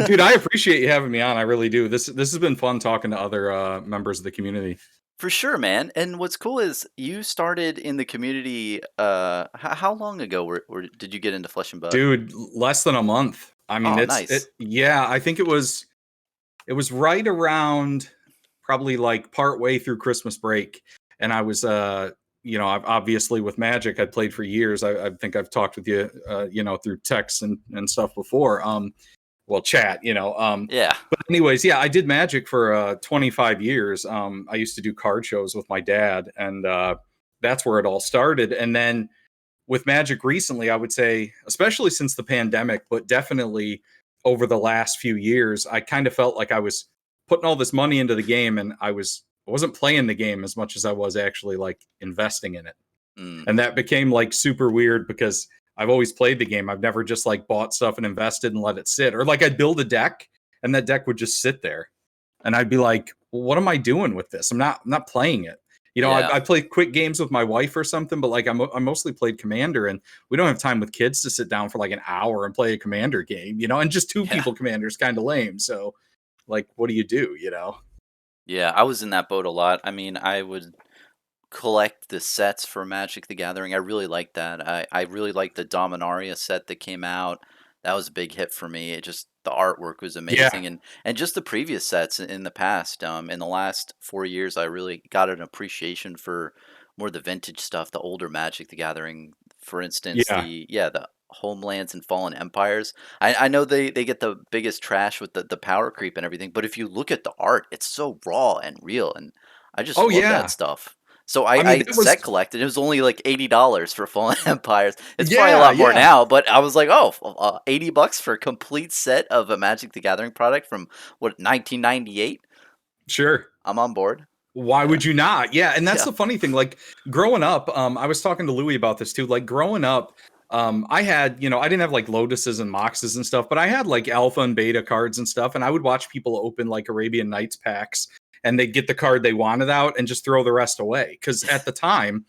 Dude, I appreciate you having me on. I really do. This has been fun talking to other members of the community. For sure, man. And what's cool is you started in the community. How long ago did you get into Flesh and Blood? Dude, less than a month. I mean, Oh, nice. yeah, I think it was right around probably like part way through Christmas break. And I was I've obviously with Magic I'd played for years. I think I've talked with you through text and stuff before. Well, chat, Yeah. but anyways, yeah, I did Magic for 25 years. I used to do card shows with my dad, and that's where it all started. And then with Magic recently, I would say, especially since the pandemic, but definitely over the last few years, I kind of felt like I was putting all this money into the game, and I wasn't playing the game as much as I was actually like investing in it. Mm. And that became like super weird because I've always played the game. I've never just like bought stuff and invested and let it sit. Or like I'd build a deck and that deck would just sit there. And I'd be like, well, what am I doing with this? I'm not playing it. Yeah. I play quick games with my wife or something, but like I mostly played Commander, and we don't have time with kids to sit down for like an hour and play a Commander game, and just two Yeah. people Commander is kind of lame. So like, what do you do? Yeah. I was in that boat a lot. I mean, I would collect the sets for Magic the Gathering. I really like that. I really like the Dominaria set that came out. That was a big hit for me. It just the artwork was Yeah. amazing, and just the previous sets in the past. In the last 4 years, I really got an appreciation for more the vintage stuff, the older Magic the Gathering. For instance, Yeah. the Homelands and Fallen Empires. I know they get the biggest trash with the power creep and everything, but if you look at the art, it's so raw and real, and I just Oh love that yeah. stuff. So I, I mean, I that was set collected. It was only like $80 for Fallen Empires. It's probably a yeah, lot more yeah. now, but I was like, oh, $80 for a complete set of a Magic the Gathering product from what 1998. Sure. I'm on board. Why Yeah, would you not? Yeah, and that's yeah, the funny thing. Like growing up, I was talking to Louis about this too. Like growing up, I had, I didn't have like Lotuses and Moxes and stuff, but I had like Alpha and Beta cards and stuff, and I would watch people open like Arabian Nights packs, and they'd get the card they wanted out and just throw the rest away. Because at the time,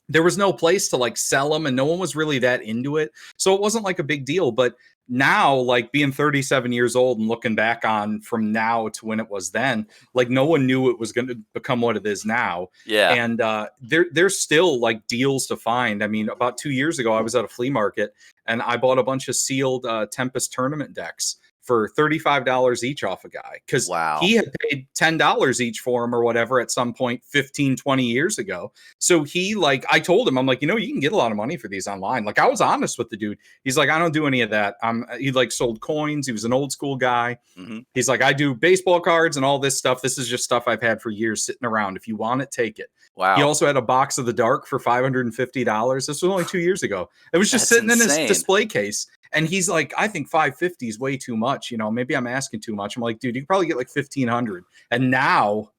there was no place to like sell them, and no one was really that into it, so it wasn't like a big deal. But now, like being 37 years old and looking back on from now to when it was then, like no one knew it was going to become what it is now. yeah. And there's still like deals to find. I mean, about 2 years ago I was at a flea market and I bought a bunch of sealed Tempest tournament decks for $35 each off a guy, because Wow. he had paid $10 each for them or whatever at some point 15-20 years ago. So he, like, I told him, I'm like, you can get a lot of money for these online. Like, I was honest with the dude. He's like, I don't do any of that. He like sold coins. He was an old school guy. Hmm. He's like, I do baseball cards and all this stuff. This is just stuff I've had for years sitting around. If you want it, take it. He Wow. also had a box of the dark for $550. This was only 2 years ago. It was just That's sitting in his insane. display case. And he's like, I think 550 is way too much. Maybe I'm asking too much. I'm like, dude, you can probably get like 1500. And now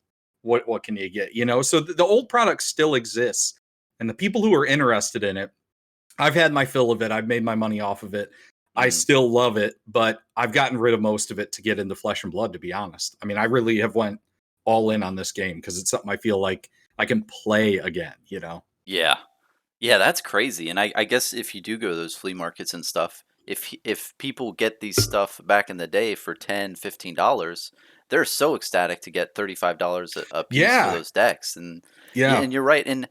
what can you get? So the old product still exists. And the people who are interested in it, I've had my fill of it. I've made my money off of it. I Hmm. still love it, but I've gotten rid of most of it to get into Flesh and Blood, to be honest. I mean, I really have went all in on this game because it's something I feel like I can play again. Yeah. Yeah, that's crazy. And I guess if you do go to those flea markets and stuff, if people get these stuff back in the day for $10, $15, they're so ecstatic to get $35 a piece for Yeah. those decks. And yeah, Yeah. and you're right. And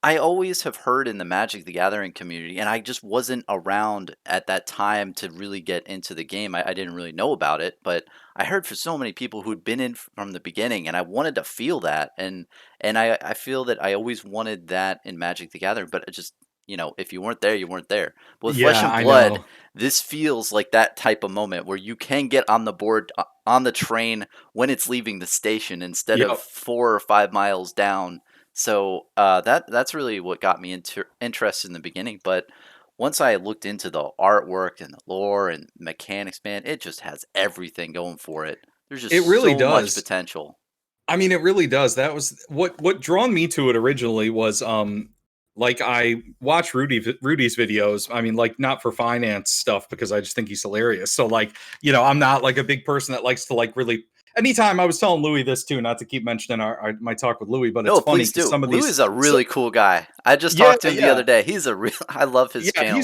I always have heard in the Magic the Gathering community, and I just wasn't around at that time to really get into the game. I didn't really know about it, but I heard for so many people who'd been in from the beginning, and I wanted to feel that. And I feel that I always wanted that in Magic the Gathering, but it just, if you weren't there, you weren't there. But with Flesh Yeah, and I Blood, know. this feels like that type of moment where you can get on the board, on the train when it's leaving the station instead of Yep. 4 or 5 miles down. So that's really what got me interested in the beginning. But once I looked into the artwork and the lore and mechanics, man, it just has everything going for it. There's It just really so much does. potential. I mean, it really does. That was what drawn me to it originally was like I watch Rudy's videos. I mean, like not for finance stuff because I just think he's hilarious. So like, I'm not like a big person that likes to like really anytime I was telling Louis this too, not to keep mentioning my talk with Louis, but it's No, funny please because do. some of Lou these is a so really cool guy. I just yeah, talked to him the yeah. other day. He's a real. I love his Yeah, channel.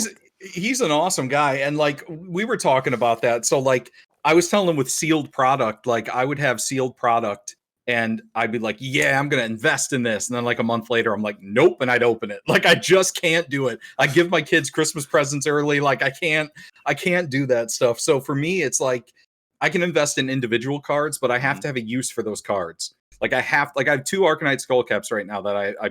he's an awesome guy, and like we were talking about that. So like I was telling them with sealed product, like I would have sealed product and I'd be like, yeah, I'm going to invest in this. And then like a month later, I'm like, nope. And I'd open it. Like, I just can't do it. I give my kids Christmas presents early. Like I can't do that stuff. So for me, it's like, I can invest in individual cards, but I have Mhm. to have a use for those cards. Like I have 2 Arcanite Skull Caps right now that I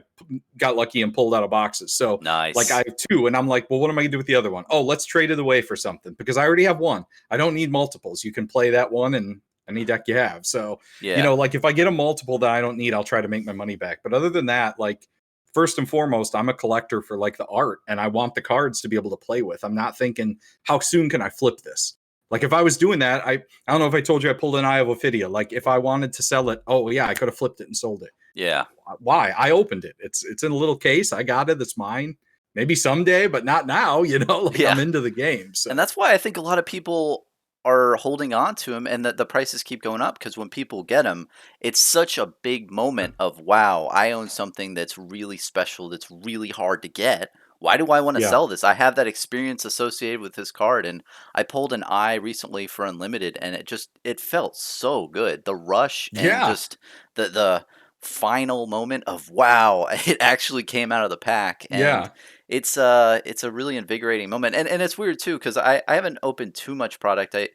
got lucky and pulled out of boxes. So like I Nice. have 2 and I'm like, well, what am I gonna do with the other one? Oh, let's trade it away for something because I already have one. I don't need multiples. You can play that one and any deck you have. So, Yeah. like if I get a multiple that I don't need, I'll try to make my money back. But other than that, like first and foremost, I'm a collector for like the art and I want the cards to be able to play with. I'm not thinking, how soon can I flip this? Like if I was doing that, I don't know if I told you I pulled an Eye of Ophidia. Like if I wanted to sell it, oh yeah, I could have flipped it and sold it. Yeah. Why? I opened it. It's in a little case. I got it. It's mine. Maybe someday, but not now. Like Yeah. I'm into the game. And So that's why I think a lot of people are holding on to them and that the prices keep going up because when people get them, it's such a big moment of, wow, I own something that's really special, that's really hard to get. Why do I want to yeah, sell this? I have that experience associated with this card. And I pulled an eye recently for Unlimited and it felt so good. The rush and yeah, just the final moment of, wow, it actually came out of the pack. And yeah. it's a really invigorating moment, and it's weird too because I haven't opened too much product. I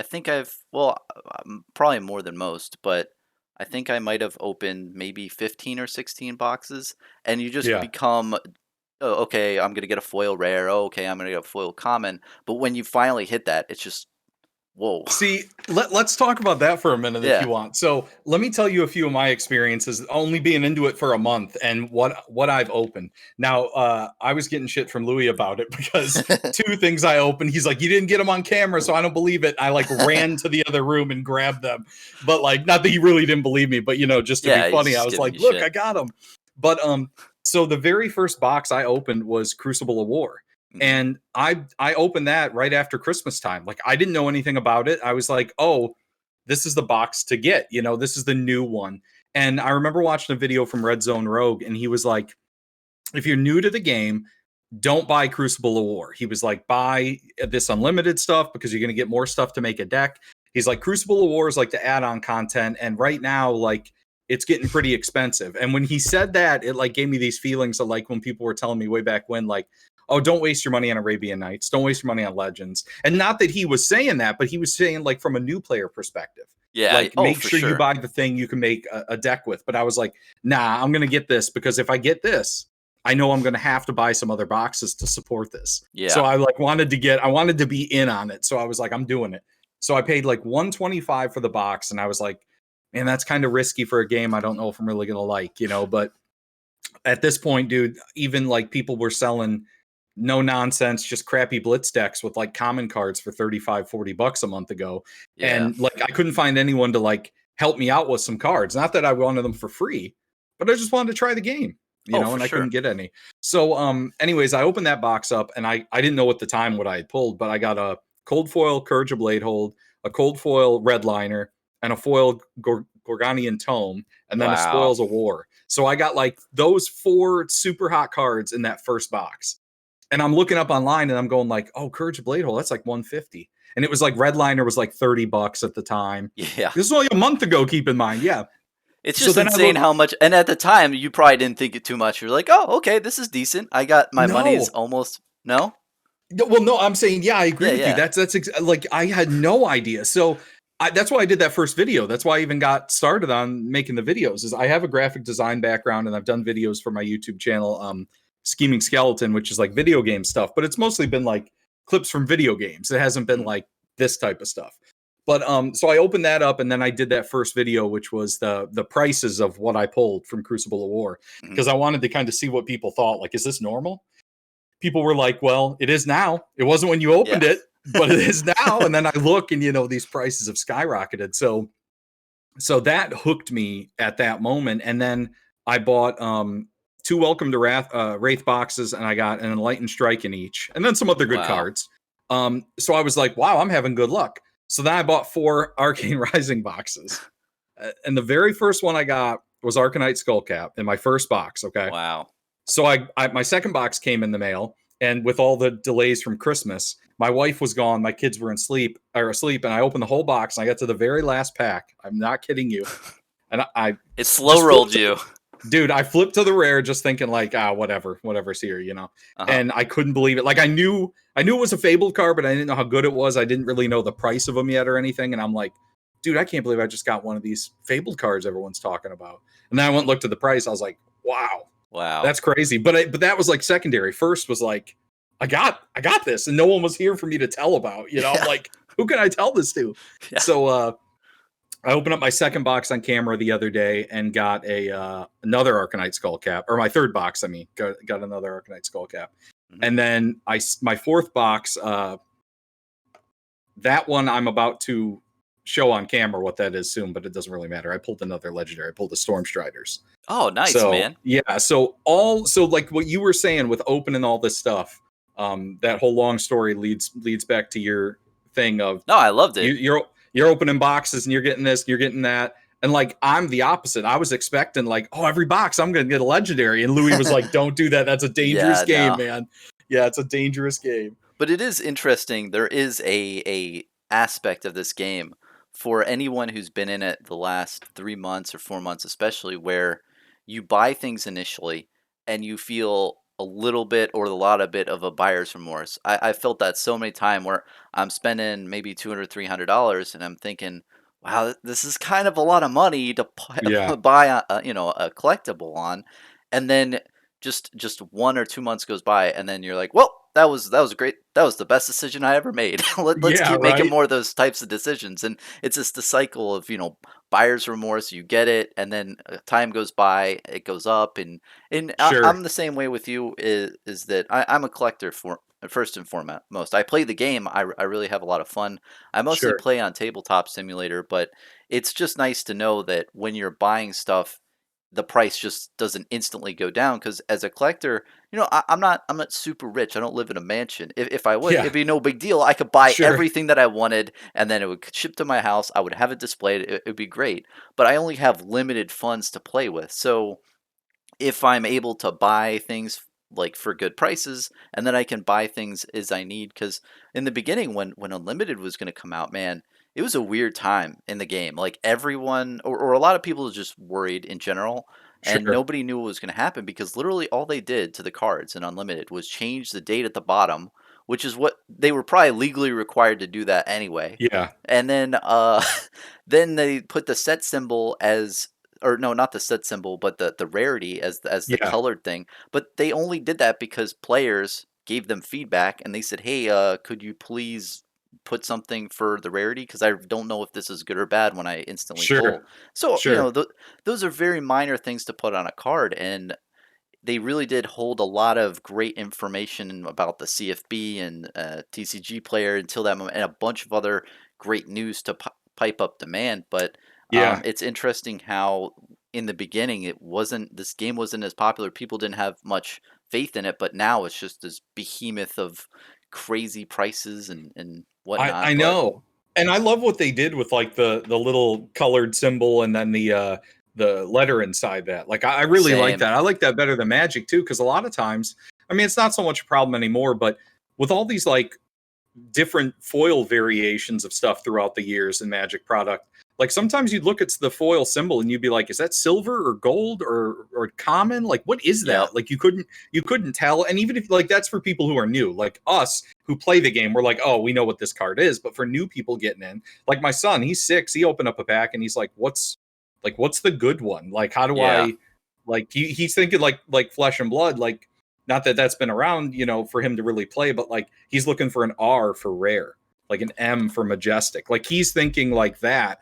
think I've probably more than most, but I think I might have opened maybe 15 or 16 boxes, and you just Yeah. become, oh, okay, I'm gonna get a foil rare. Oh, okay, I'm gonna get a foil common. But when you finally hit that, it's just whoa. See, let's talk about that for a minute if Yeah. you want. So let me tell you a few of my experiences, only being into it for a month and what I've opened. Now, I was getting shit from Louis about it because 2 things I opened, he's like, you didn't get them on camera, so I don't believe it. I like ran to the other room and grabbed them, but like, not that he really didn't believe me, but just to be Yeah, he's funny, I just was giving like, you look, shit. I got them. But so the very first box I opened was Crucible of War. Hmm. And I opened that right after Christmas time. Like I didn't know anything about it. I was like, "Oh, this is the box to get. This is the new one." And I remember watching a video from Red Zone Rogue and he was like, "If you're new to the game, don't buy Crucible of War." He was like, "Buy this unlimited stuff because you're going to get more stuff to make a deck." He's like, "Crucible of War is like the add-on content and right now like it's getting pretty expensive." And when he said that, it like gave me these feelings of like when people were telling me way back when like, "Oh, don't waste your money on Arabian Nights. Don't waste your money on Legends." And not that he was saying that, but he was saying like from a new player perspective. Yeah. Like Oh, make for sure you sure. buy the thing you can make a deck with. But I was like, "Nah, I'm going to get this because if I get this, I know I'm going to have to buy some other boxes to support this." So Yeah. I like I wanted to be in on it. So I was like, I'm doing it. So I paid like 125 for the box and I was like, man, that's kind of risky for a game I don't know if I'm really going to like. But at this point, dude, even like people were selling no nonsense, just crappy blitz decks with like common cards for 35, $40 a month ago. Yeah. And like I couldn't find anyone to like help me out with some cards. Not that I wanted them for free, but I just wanted to try the game, Oh, for and I couldn't sure. get any. So anyways, I opened that box up and I didn't know at the time what I had pulled, but I got a cold foil Courage of Bladehold, a cold foil Redliner, and a foil Gorgonian Tome, and then a Wow. Spoils of War. So I got like those 4 super hot cards in that first box. And I'm looking up online and I'm going like, oh, Courage of Bladehold, that's like 150. And it was like Redliner was like $30 at the time. Yeah. This is only a month ago, keep in mind. Yeah. It's So just then I insane look, how much, and at the time you probably didn't think it too much. You're like, "Oh, okay, this is decent. I got my money's no. almost." No? No, well, no, I'm saying, yeah, I agree Yeah, with you. yeah. Like I had no idea. So that's why I did that first video. That's why I even got started on making the videos. Is I have a graphic design background and I've done videos for my YouTube channel, Scheming Skeleton, which is like video game stuff, but it's mostly been like clips from video games. It hasn't been Mhm, like this type of stuff. But so I opened that up and then I did that first video, which was the prices of what I pulled from Crucible of War mhm. because I wanted to kind of see what people thought. Like, is this normal? People were like, well, it is now. It wasn't when you Yeah. opened it, but it is now. And then I look and these prices have skyrocketed. So that hooked me at that moment. And then I bought 2 Welcome to Wraith boxes and I got an Enlightened Strike in each, and then some other good Wow. cards. So I was like, wow, I'm having good luck. So then I bought 4 Arcane Rising boxes. And the very first one I got was Arcanite Skullcap in my first box. Okay. Wow. So my second box came in the mail, and with all the delays from Christmas, My wife was gone. My kids were asleep, and I opened the whole box. And I got to the very last pack. I'm not kidding you. And I It slow just rolled flipped, you. dude. I flipped to the rare, just thinking like, whatever's here, Uh-huh. And I couldn't believe it. Like I knew it was a fabled card, but I didn't know how good it was. I didn't really know the price of them yet or anything. And I'm like, dude, I can't believe I just got one of these fabled cards everyone's talking about. And then I went and looked at the price. I was like, wow, Wow. that's crazy. But that was like secondary. First was like, I got this, and no one was here for me to tell about. I'm Yeah. like, who can I tell this to? Yeah. So I opened up my second box on camera the other day and got another Arcanite skull cap, or my third box. I mean, got another Arcanite skull cap, Mhm. and then my fourth box. That one I'm about to show on camera what that is soon, but it doesn't really matter. I pulled another legendary. I pulled the Stormstriders. Oh, nice, So man. yeah, so like what you were saying with opening all this stuff, that whole long story leads back to your thing of No, I loved it. you're opening boxes and you're getting this, and you're getting that. And like I'm the opposite. I was expecting like, oh, every box I'm gonna get a legendary. And Louis was like, don't do that. That's a dangerous Yeah, game, no. man. Yeah, it's a dangerous game. But it is interesting. There is a aspect of this game for anyone who's been in it the last 3 months or 4 months, especially, where you buy things initially and you feel a little bit or a lot of bit of a buyer's remorse. I felt that so many times where I'm spending maybe $200, $300, and I'm thinking, wow, this is kind of a lot of money to Yeah. buy a collectible on, and then just 1 or 2 months goes by, and then you're like, well, that was great. That was the best decision I ever made. Let's Yeah, keep making right. more of those types of decisions. And it's just the cycle of buyer's remorse. You get it, and then time goes by, it goes up, and Sure. I'm the same way with you. Is that I'm a collector for first and foremost. I play the game. I really have a lot of fun. I mostly Sure. play on Tabletop Simulator, but it's just nice to know that when you're buying stuff, the price just doesn't instantly go down, because as a collector, I'm not super rich. I don't live in a mansion. If I was, Yeah. it'd be no big deal. I could buy Sure. everything that I wanted, and then it would ship to my house. I would have it displayed. It'd be great. But I only have limited funds to play with. So if I'm able to buy things like for good prices, and then I can buy things as I need, because in the beginning, when Unlimited was going to come out, man, it was a weird time in the game. Like everyone, or a lot of people, were just worried in general, and Sure. nobody knew what was going to happen, because literally all they did to the cards in Unlimited was change the date at the bottom, which is what they were probably legally required to do that anyway. Yeah. And then then they put the set symbol as, or no, not the set symbol, but the rarity as the Yeah. colored thing. But they only did that because players gave them feedback, and they said, "Hey, could you please put something for the rarity? Because I don't know if this is good or bad when I instantly Sure. pull." So Sure. those are very minor things to put on a card, and they really did hold a lot of great information about the CFB and TCG player until that moment, and a bunch of other great news to pipe up demand. But Yeah. it's interesting how in the beginning this game wasn't as popular. People didn't have much faith in it, but now it's just this behemoth of crazy prices and I whatnot. But know. And I love what they did with like the little colored symbol and then the letter inside that. Like I really like same, that. I like that better than Magic too, because a lot of times, I mean, it's not so much a problem anymore, but with all these like different foil variations of stuff throughout the years in Magic product. Like sometimes you'd look at the foil symbol and you'd be like, is that silver or gold or common? Like what is yep, that? Like you couldn't tell. And even if like that's for people who are new, like us who play the game, we're like, oh, we know what this card is. But for new people getting in, like my son, he's 6, he opened up a pack and he's like what's the good one? Like how do yeah, I like he's thinking like Flesh and Blood, like not that that's been around, for him to really play, but like he's looking for an R for rare, like an M for majestic. Like he's thinking like that.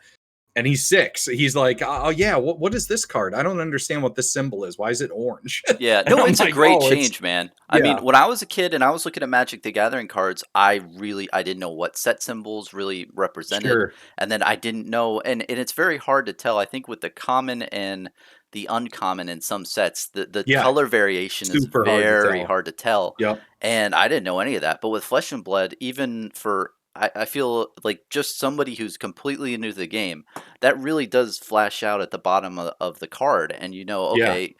And he's 6. He's like, oh yeah, what is this card? I don't understand what this symbol is. Why is it orange? Yeah, And no, I'm it's a like, great oh, it's change, man. I mean, yeah, when I was a kid and I was looking at Magic the Gathering cards, I didn't know what set symbols really represented, sure. and then I didn't know, and it's very hard to tell. I think with the common and the uncommon in some sets, the Yeah, color variation is super hard to very tell. hard to tell, Yep. and I didn't know any of that. But with Flesh and Blood, even for I feel like just somebody who's completely new to the game, that really does flash out at the bottom of the card, and Yeah, okay,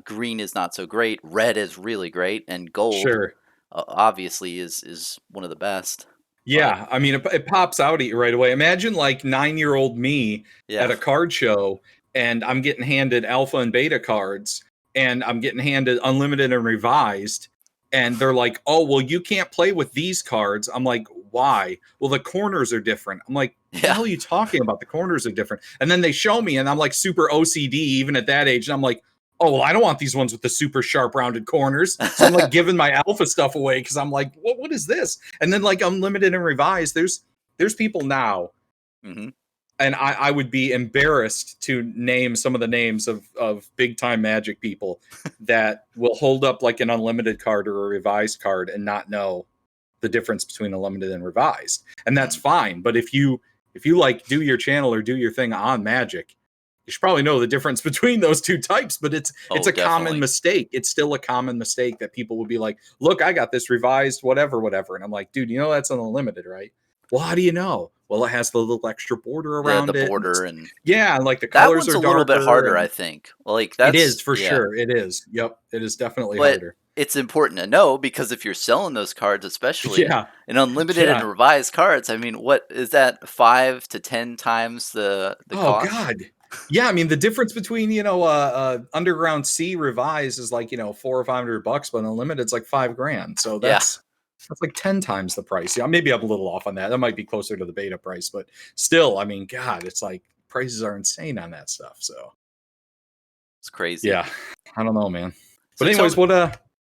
green is not so great, red is really great, and gold. sure. obviously is one of the best. But Yeah, I mean, it pops out at you right away. Imagine like 9-year-old me yeah, at a card show, and I'm getting handed alpha and beta cards, and I'm getting handed unlimited and revised, and they're like, "Oh, well, you can't play with these cards." I'm like, "Why?" Well, the corners are different. I'm like, "What the yeah, hell are you talking about? The corners are different." And then they show me, and I'm like super OCD even at that age, and I'm like, oh, well, I don't want these ones with the super sharp rounded corners. So I'm like giving my alpha stuff away because I'm like, what is this? And then like unlimited and revised, there's people now, hmm and I would be embarrassed to name some of the names of big time Magic people that will hold up like an unlimited card or a revised card and not know the difference between unlimited and revised. And that's fine. But if you like do your channel or do your thing on Magic, you should probably know the difference between those two types, but it's oh, a common definitely. mistake. It's still a common mistake that people will be like, look, I got this revised, whatever, whatever. And I'm like, dude, you know that's unlimited, right? Well, how do you know? Well, it has the little extra border The around it. And border, and yeah, and like the that colors one's are a little bit darker. harder, I And think. Like it is that's for yeah, sure. It is. Yep. It is definitely but harder. it's important to know because if you're selling those cards, especially Yeah. in unlimited and Yeah. revised cards, I mean, what is that 5 to 10 times the Oh cost? God. Yeah, I mean the difference between Underground Sea Revise is like $400 or $500, but Unlimited's like 5 grand. So Yeah, that's like 10 times the price. Yeah, maybe I'm a little off on that. That might be closer to the beta price, but still, I mean, God, it's like prices are insane on that stuff. So it's crazy. yeah, I don't know, man. But So tell anyways, me. what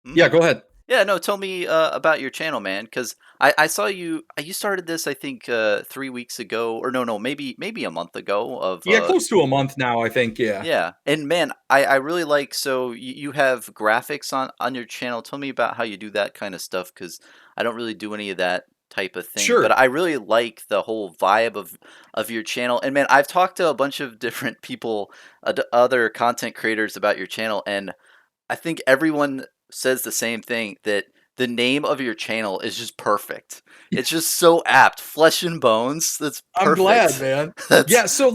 Mhm. yeah, go ahead. Yeah, no, tell me about your channel, man. Because I saw you started this, I think, 3 weeks ago, or no, maybe a month ago. Of Yeah, close to a month now, I think. Yeah. yeah, and man, I really like. So you have graphics on your channel. Tell me about how you do that kind of stuff, because I don't really do any of that type of thing. But Sure. I really like the whole vibe of your channel. And man, I've talked to a bunch of different people, other content creators about your channel, and I think everyone says the same thing, that the name of your channel is just perfect. It's just so apt. Flesh and Bones. That's I'm glad, perfect. man. That's Yeah, so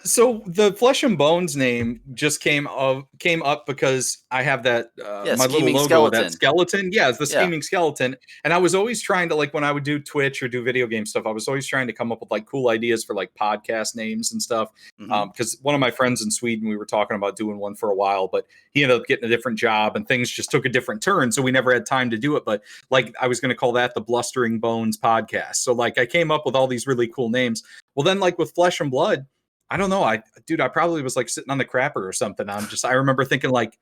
so the Flesh and Bones name just came up because I have that yeah, my little scheming logo, that skeleton. skeleton. Yeah, it's the Yeah. scheming skeleton. And I was always trying to, like, when I would do Twitch or do video game stuff, I was always trying to come up with like cool ideas for like podcast names and stuff. hmm Because one of my friends in Sweden, we were talking about doing one for a while, but he ended up getting a different job and things just took a different turn, so we never had time to do it. But like I was going to call that the Blustering Bones podcast. So like I came up with all these really cool names. Well, then like with Flesh and Blood, I don't know. I probably was like sitting on the crapper or something. I remember thinking like,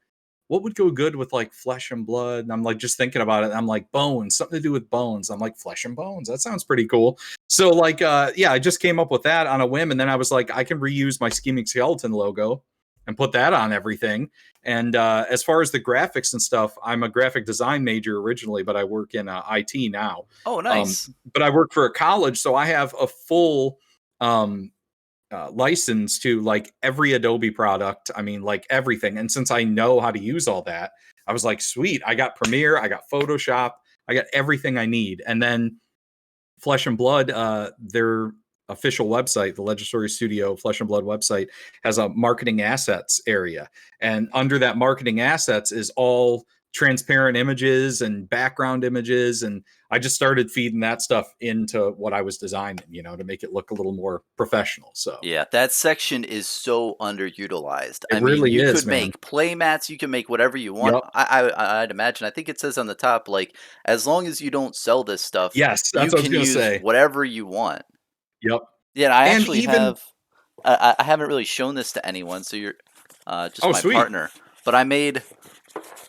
what would go good with like flesh and blood? And I'm like just thinking about it. And I'm like bones, something to do with bones. I'm like flesh and bones. That sounds pretty cool. So like yeah, I just came up with that on a whim, and then I was like, I can reuse my scheming skeleton logo and put that on everything. And as far as the graphics and stuff, I'm a graphic design major originally, but I work in IT now. Oh, Um, nice. but I work for a college, so I have a full um, license to like every Adobe product. I mean, like everything. And since I know how to use all that, I was like, sweet, I got Premiere, I got Photoshop, I got everything I need. And then Flesh and Blood, their official website, the Legendary Studio Flesh and Blood website, has a marketing assets area. And under that marketing assets is all transparent images and background images. And I just started feeding that stuff into what I was designing, to make it look a little more professional. So Yeah, that section is so underutilized. it I mean, really you is, could man. make play mats, you can make whatever you want. Yep. I'd imagine. I think it says on the top, like, as long as you don't sell this stuff, Yes, you that's what I was can gonna use say. whatever you want. Yep. Yeah, I And actually even have. I haven't really shown this to anyone, so you're just oh, my sweet. partner. But I made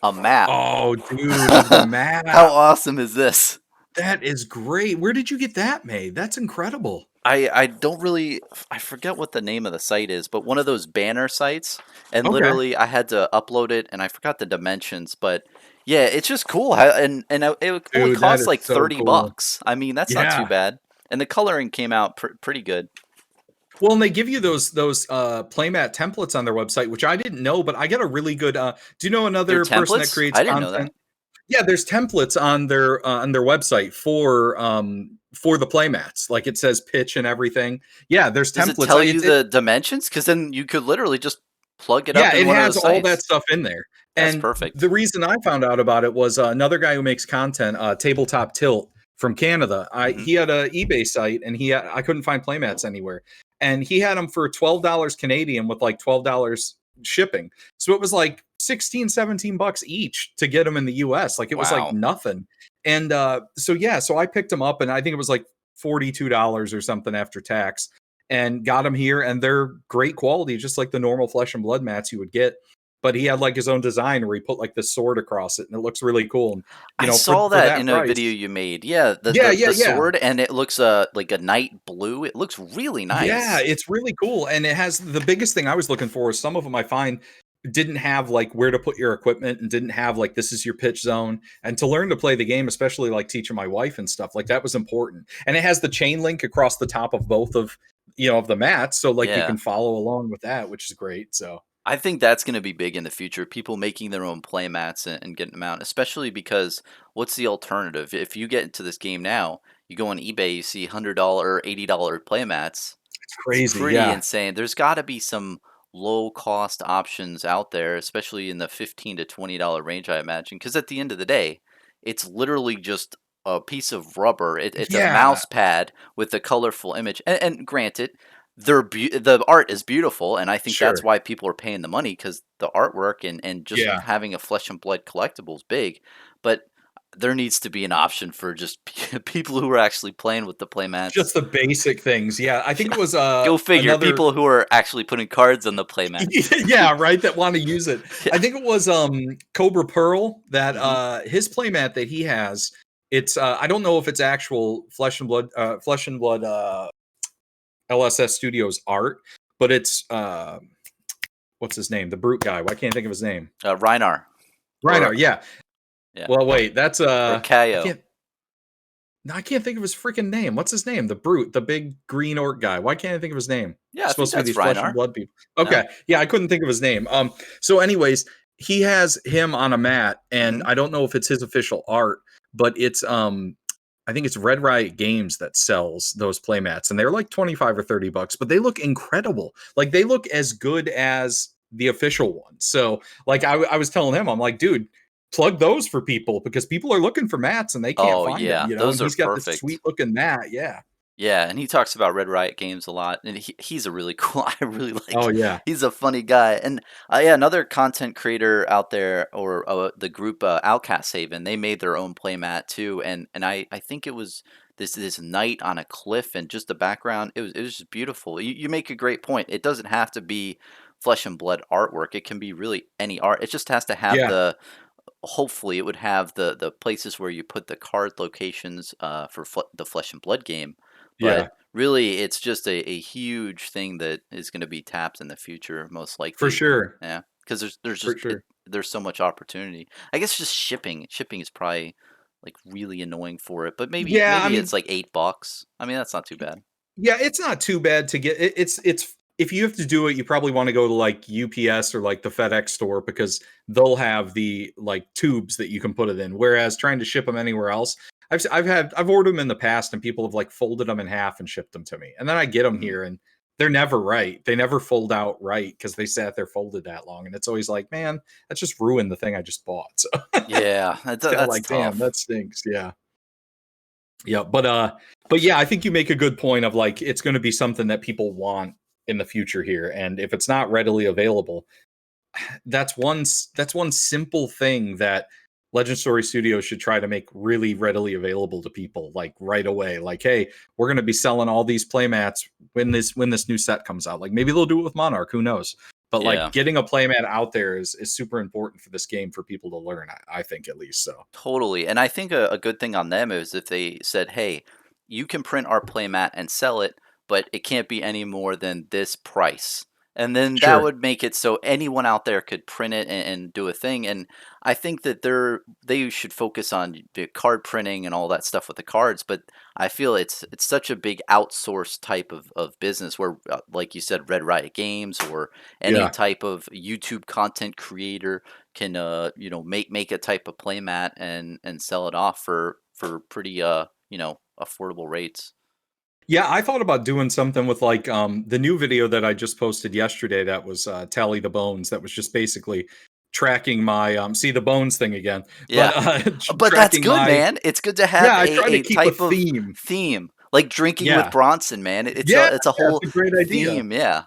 a map. Oh, dude, of the map. How awesome is this? That is great. Where did you get that made? That's incredible. I don't really, I forget what the name of the site is, but one of those banner sites, and Okay. literally I had to upload it, and I forgot the dimensions, but yeah, it's just cool. And it only Dude, that costs is like so 30 cool. bucks. I mean, that's not too Yeah. bad, and the coloring came out pretty good. Well, and they give you those playmat templates on their website, which I didn't know, but I got a really good do you know Their another person that templates, creates I didn't know that. content? Yeah, there's templates on their website for the playmats. Like it says pitch and everything. Yeah, there's Does it templates. tell you the dimensions? Because then you could literally just plug it Yeah, up in it one of has those all that sites. stuff in there. That's And perfect. the reason I found out about it was another guy who makes content, Tabletop Tilt from Canada. Hmm. He had a eBay site, and I couldn't find playmats anywhere, and he had them for $12 Canadian with like $12 shipping. So it was like 16, 17 bucks each to get them in the US. Like it was like Wow. nothing. And so yeah, so I picked them up, and I think it was like $42 or something after tax, and got them here, and they're great quality, just like the normal Flesh and Blood mats you would get. But he had like his own design where he put like this sword across it, and it looks really cool. And I for saw that that in a video price, you made. Yeah, the yeah, the, yeah, the yeah. sword, and it looks like a night blue. It looks really Yeah, nice. it's really cool. And it has the biggest thing I was looking for is some of them I find didn't have like where to put your equipment, and didn't have like this is your pitch zone. And to learn to play the game, especially like teaching my wife and stuff, like that was important. And it has the chain link across the top of both of of the mats. So like you Yeah. can follow along with that, which is great. So I think that's going to be big in the future. People making their own play mats and getting them out, especially because what's the alternative? If you get into this game now, you go on eBay, you see $100, $80 play mats. it's It's crazy. pretty Yeah. insane. There's got to be some low cost options out there, especially in the $15 to $20 range, I imagine. Because at the end of the day, it's literally just a piece of rubber. It's a Yeah. mouse pad with a colorful image. And granted, the art is beautiful, and I think that's Sure. why people are paying the money because the artwork and just Yeah. having a Flesh and Blood collectible is big. But there needs to be an option for just people who are actually playing with the playmats. Just the basic things. Yeah. I think it Yeah. was Go figure. another People who are actually putting cards on the playmats. yeah, right, that want to use it. Yeah. I think it was Cobra Pearl that Mhm. his playmat that he has, it's I don't know if it's actual Flesh and Blood LSS Studios art, but it's what's his name? The brute guy. Why can't I think of his name? Reinar or Reinhardt, yeah. yeah, Well, wait, that's or I Kaio. can't no, I can't think of his freaking name. What's his name? The brute, the big green orc guy. Why can't I think of his name? Yeah, I think Supposed to be that's these Flesh and Reinar. Blood people. No? Okay, yeah, I couldn't think of his name. So anyways, he has him on a mat, and Mhm. I don't know if it's his official art, but it's I think it's Red Riot Games that sells those playmats, and they're like 25 or 30 bucks, but they look incredible. Like they look as good as the official ones. So like I was telling him, I'm like, dude, plug those for people because people are looking for mats and they can't Oh, find them, yeah. and Those are he's got this sweet perfect. looking mat. Yeah. Yeah, and he talks about Red Riot Games a lot, and he's a really cool. I really like. Oh yeah. He's a funny guy, and yeah, another content creator out there, or the group Outcast Haven. They made their own playmat too, and I think it was this night on a cliff, and just the background. It was just beautiful. You make a great point. It doesn't have to be Flesh and Blood artwork. It can be really any art. It just has to have Yeah, the. Hopefully, it would have the places where you put the card locations for the Flesh and Blood game, but yeah, really, it's just a huge thing that is going to be tapped in the future, most for likely. sure, Yeah, because there's for just sure. there's so much opportunity. I guess just shipping. Shipping is probably like really annoying for it, but maybe Yeah, I maybe mean, it's like $8. I mean, that's not too bad. yeah, it's not too bad to get it. It's if you have to do it, you probably want to go to like UPS or like the FedEx store because they'll have the like tubes that you can put it in. Whereas trying to ship them anywhere else, I've ordered them in the past and people have like folded them in half and shipped them to me, and then I get them Mhm. here and they're never right. They never fold out right because they sat there folded that long, and it's always like, man, that's just ruined the thing I just bought. So Yeah, it's kind of that's like, damn, tough. that stinks. Yeah. Yeah, but yeah, I think you make a good point of like it's going to be something that people want in the future here, and if it's not readily available, that's one simple thing that Legend Story Studios should try to make really readily available to people like right away. Like, hey, we're going to be selling all these playmats when this new set comes out. Like maybe they'll do it with Monarch, who knows? But like Yeah. getting a playmat out there is super important for this game for people to learn. I think at least so. Totally. And I think a good thing on them is if they said, hey, you can print our playmat and sell it, but it can't be any more than this price. And then that Sure. would make it so anyone out there could print it and do a thing. And I think that they should focus on the card printing and all that stuff with the cards. But I feel it's such a big outsourced type of business where, like you said, Red Riot Games or any Yeah. type of YouTube content creator can make a type of playmat and sell it off for pretty affordable rates. Yeah, I thought about doing something with like the new video that I just posted yesterday that was Tally the Bones that was just basically tracking my see the bones thing again, but Yeah. But that's tracking good, my man. It's good to yeah. have I try to a keep a type of theme. theme, like drinking with Yeah, Bronson, man. yeah, It's a it's whole a great idea. theme, yeah.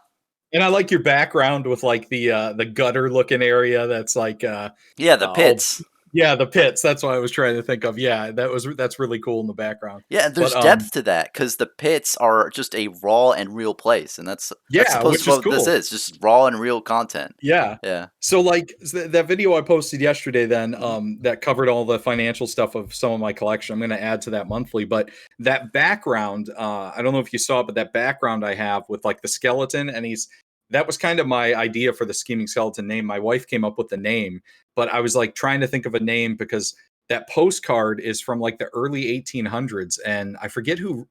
And I like your background with like the gutter looking area that's like Yeah, the all pits. yeah, the pits. That's what I was trying to think of. Yeah, that's really cool in the background. Yeah, and But there's depth to that because the pits are just a raw and real place, and that's yeah, supposed to which be is what this cool. is, just raw and real content. Yeah. Yeah. So like that video I posted yesterday then Mhm. that covered all the financial stuff of some of my collection. I'm going to add to that monthly, but that background I don't know if you saw it, but that background I have with like the skeleton and he's that was kind of my idea for the scheming skeleton name. My wife came up with the name, but I was like trying to think of a name because that postcard is from like the early 1800s and I forget who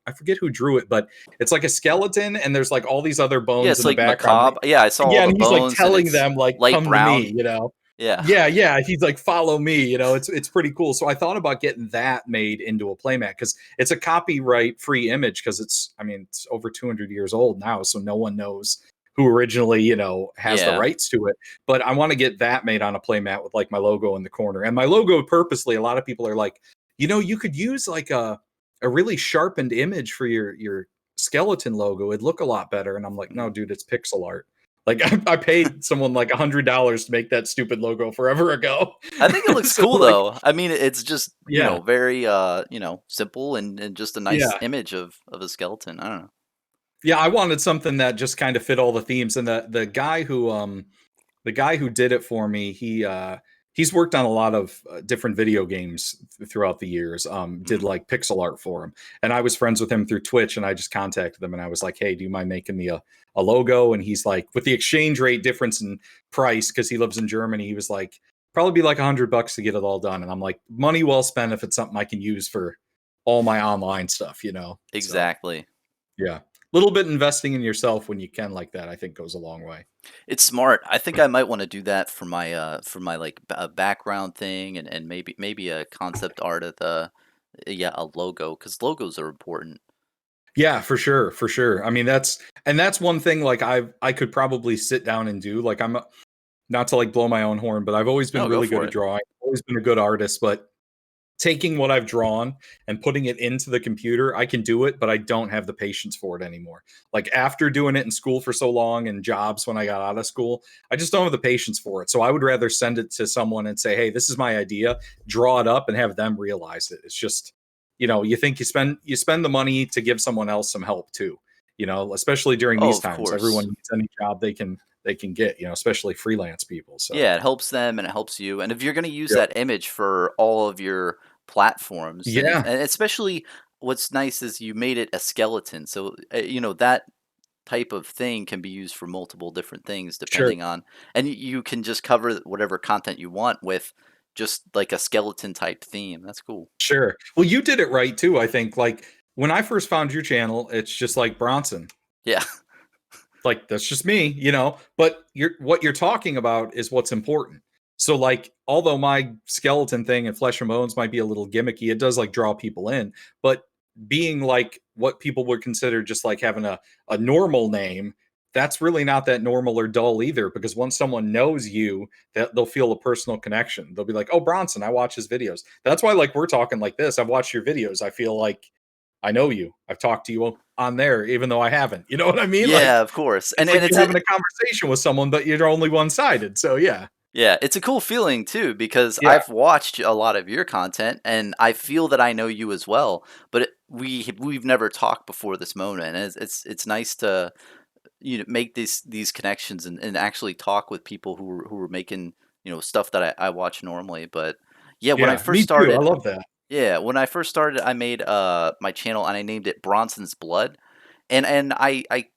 drew it, but it's like a skeleton and there's like all these other Yeah, bones it's in the like background. macabre. Yeah, I saw all Yeah, the and he's, like, bones, and telling it's them, like, light "Come to brown. me," you know? Yeah. Yeah, yeah, he's like, "Follow me," you know? It's pretty cool. So I thought about getting that made into a playmat because it's a copyright-free image because it's I mean, it's over 200 years old now, so no one knows who originally, has the Yeah. rights to it. But I wanna get that made on a playmat with, like, my logo in the corner. And my logo purposely, a lot of people are like, you could use, like, a really sharpened image for your skeleton logo. It'd look a lot better." And I'm like, "No, Mhm. dude, it's pixel art." Like I paid someone like $100 to make that stupid logo forever ago. I think it looks So cool, like, though. I mean, it's just, yeah, very, simple and just a nice yeah, image of a skeleton. I don't know. yeah. I wanted something that just kind of fit all the themes. And the guy who did it for me, he's worked on a lot of different video games throughout the years. Did Mhm. like pixel art for him, and I was friends with him through Twitch, and I just contacted him and I was like, "Hey, do you mind making me a logo?" And he's like, with the exchange rate difference in price because he lives in Germany, he was like, probably be like $100 to get it all done. And I'm like, money well spent if it's something I can use for all my online stuff. So Exactly. yeah, little bit investing in yourself when you can like that, I think goes a long way. It's smart. I think I might wanna do that for my, like, background thing and maybe a concept art of the yeah, a logo because logos are important. Yeah, for sure, for sure. I mean, that's one thing like I could probably sit down and do. Like not to like blow my own horn, but I've always been No, go really good for at it. drawing. Always been a good artist, but taking what I've drawn and putting it into the computer, I can do it, but I don't have the patience for it anymore. Like after doing it in school for so long and jobs when I got out of school, I just don't have the patience for it. So I would rather send it to someone and say, "Hey, this is my idea." Draw it up and have them realize it. It's just, you think you spend the money to give someone else some help too. Especially during Oh, these of times. Everyone course. needs any job they can get, especially freelance people. So, Yeah, it helps them and it helps you, and if you're gonna use yep. that image for all of your platforms, then it's Yeah, and especially what's nice is you made it a skeleton, so, that type of thing can be used for multiple different things sure. depending on and you can just cover whatever content you want with just, like, a skeleton type theme. That's cool. Sure. Well, you did it right too, I think. Like when I first found your channel, it's just like Bronson. Yeah. Like that's just me. But what you're talking about is what's important. So like although my skeleton thing and flesh and bones might be a little gimmicky, it does like draw people in, but being like what people would consider just like having a normal name, that's really not that normal or dull either because once someone knows you, that they'll feel a personal connection. They'll be like, "Oh, Bronson, I watch his videos." That's why like we're talking like this. I've watched your videos. I feel like I know you. I've talked to you on there even though I haven't. You know what I mean? Like Yeah, of course, it's like and it's you're a having a conversation with someone, but you're only one-sided. So yeah. yeah, it's a cool feeling too because Yeah. I've watched a lot of your content and I feel that I know you as well, but we've never talked before this moment, and it's nice to make these connections and actually talk with people who are making stuff that I watch normally. But yeah, when I Yeah. first Me too. I started, love that. yeah, when I first started, I made my channel and I named it Bronson's Blood, and I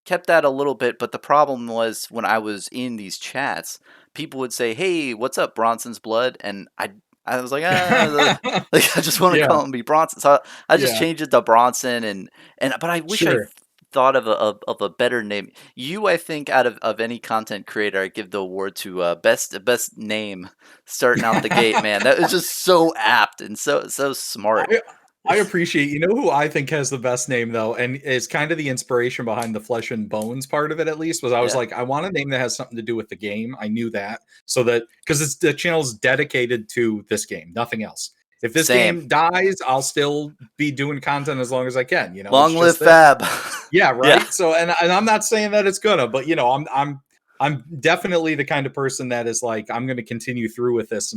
kept that a little bit, but the problem was when I was in these chats, people would say, "Hey, what's up, Bronson's Blood?" And I was like, like I just want to Yeah. call him be Bronson, so I just Yeah. changed it to Bronson, and but I wish I Sure. thought of a better name. You, I think, out of any content creator, I give the award to best name starting out the gate. Man, that was just so apt and so smart. I appreciate, you know who I think has the best name though, and is kind of the inspiration behind the Flesh and Bones part of it, at least, was I was Yeah. like, I want a name that has something to do with the game. I knew that. So that because it's the channel's dedicated to this game, nothing else. If this Same. game dies, I'll still be doing content as long as I can. You know, it's Long live just this. Fab. Yeah, Yeah. right. So and I'm not saying that it's gonna, but you know, I'm definitely the kind of person that is like, I'm gonna continue through with this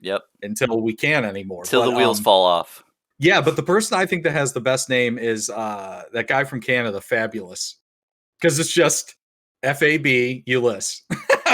Yep. until we can't anymore. Till the But wheels fall off. yeah, but the person I think that has the best name is that guy from Canada, Fabulous, because it's just Fab I'm like,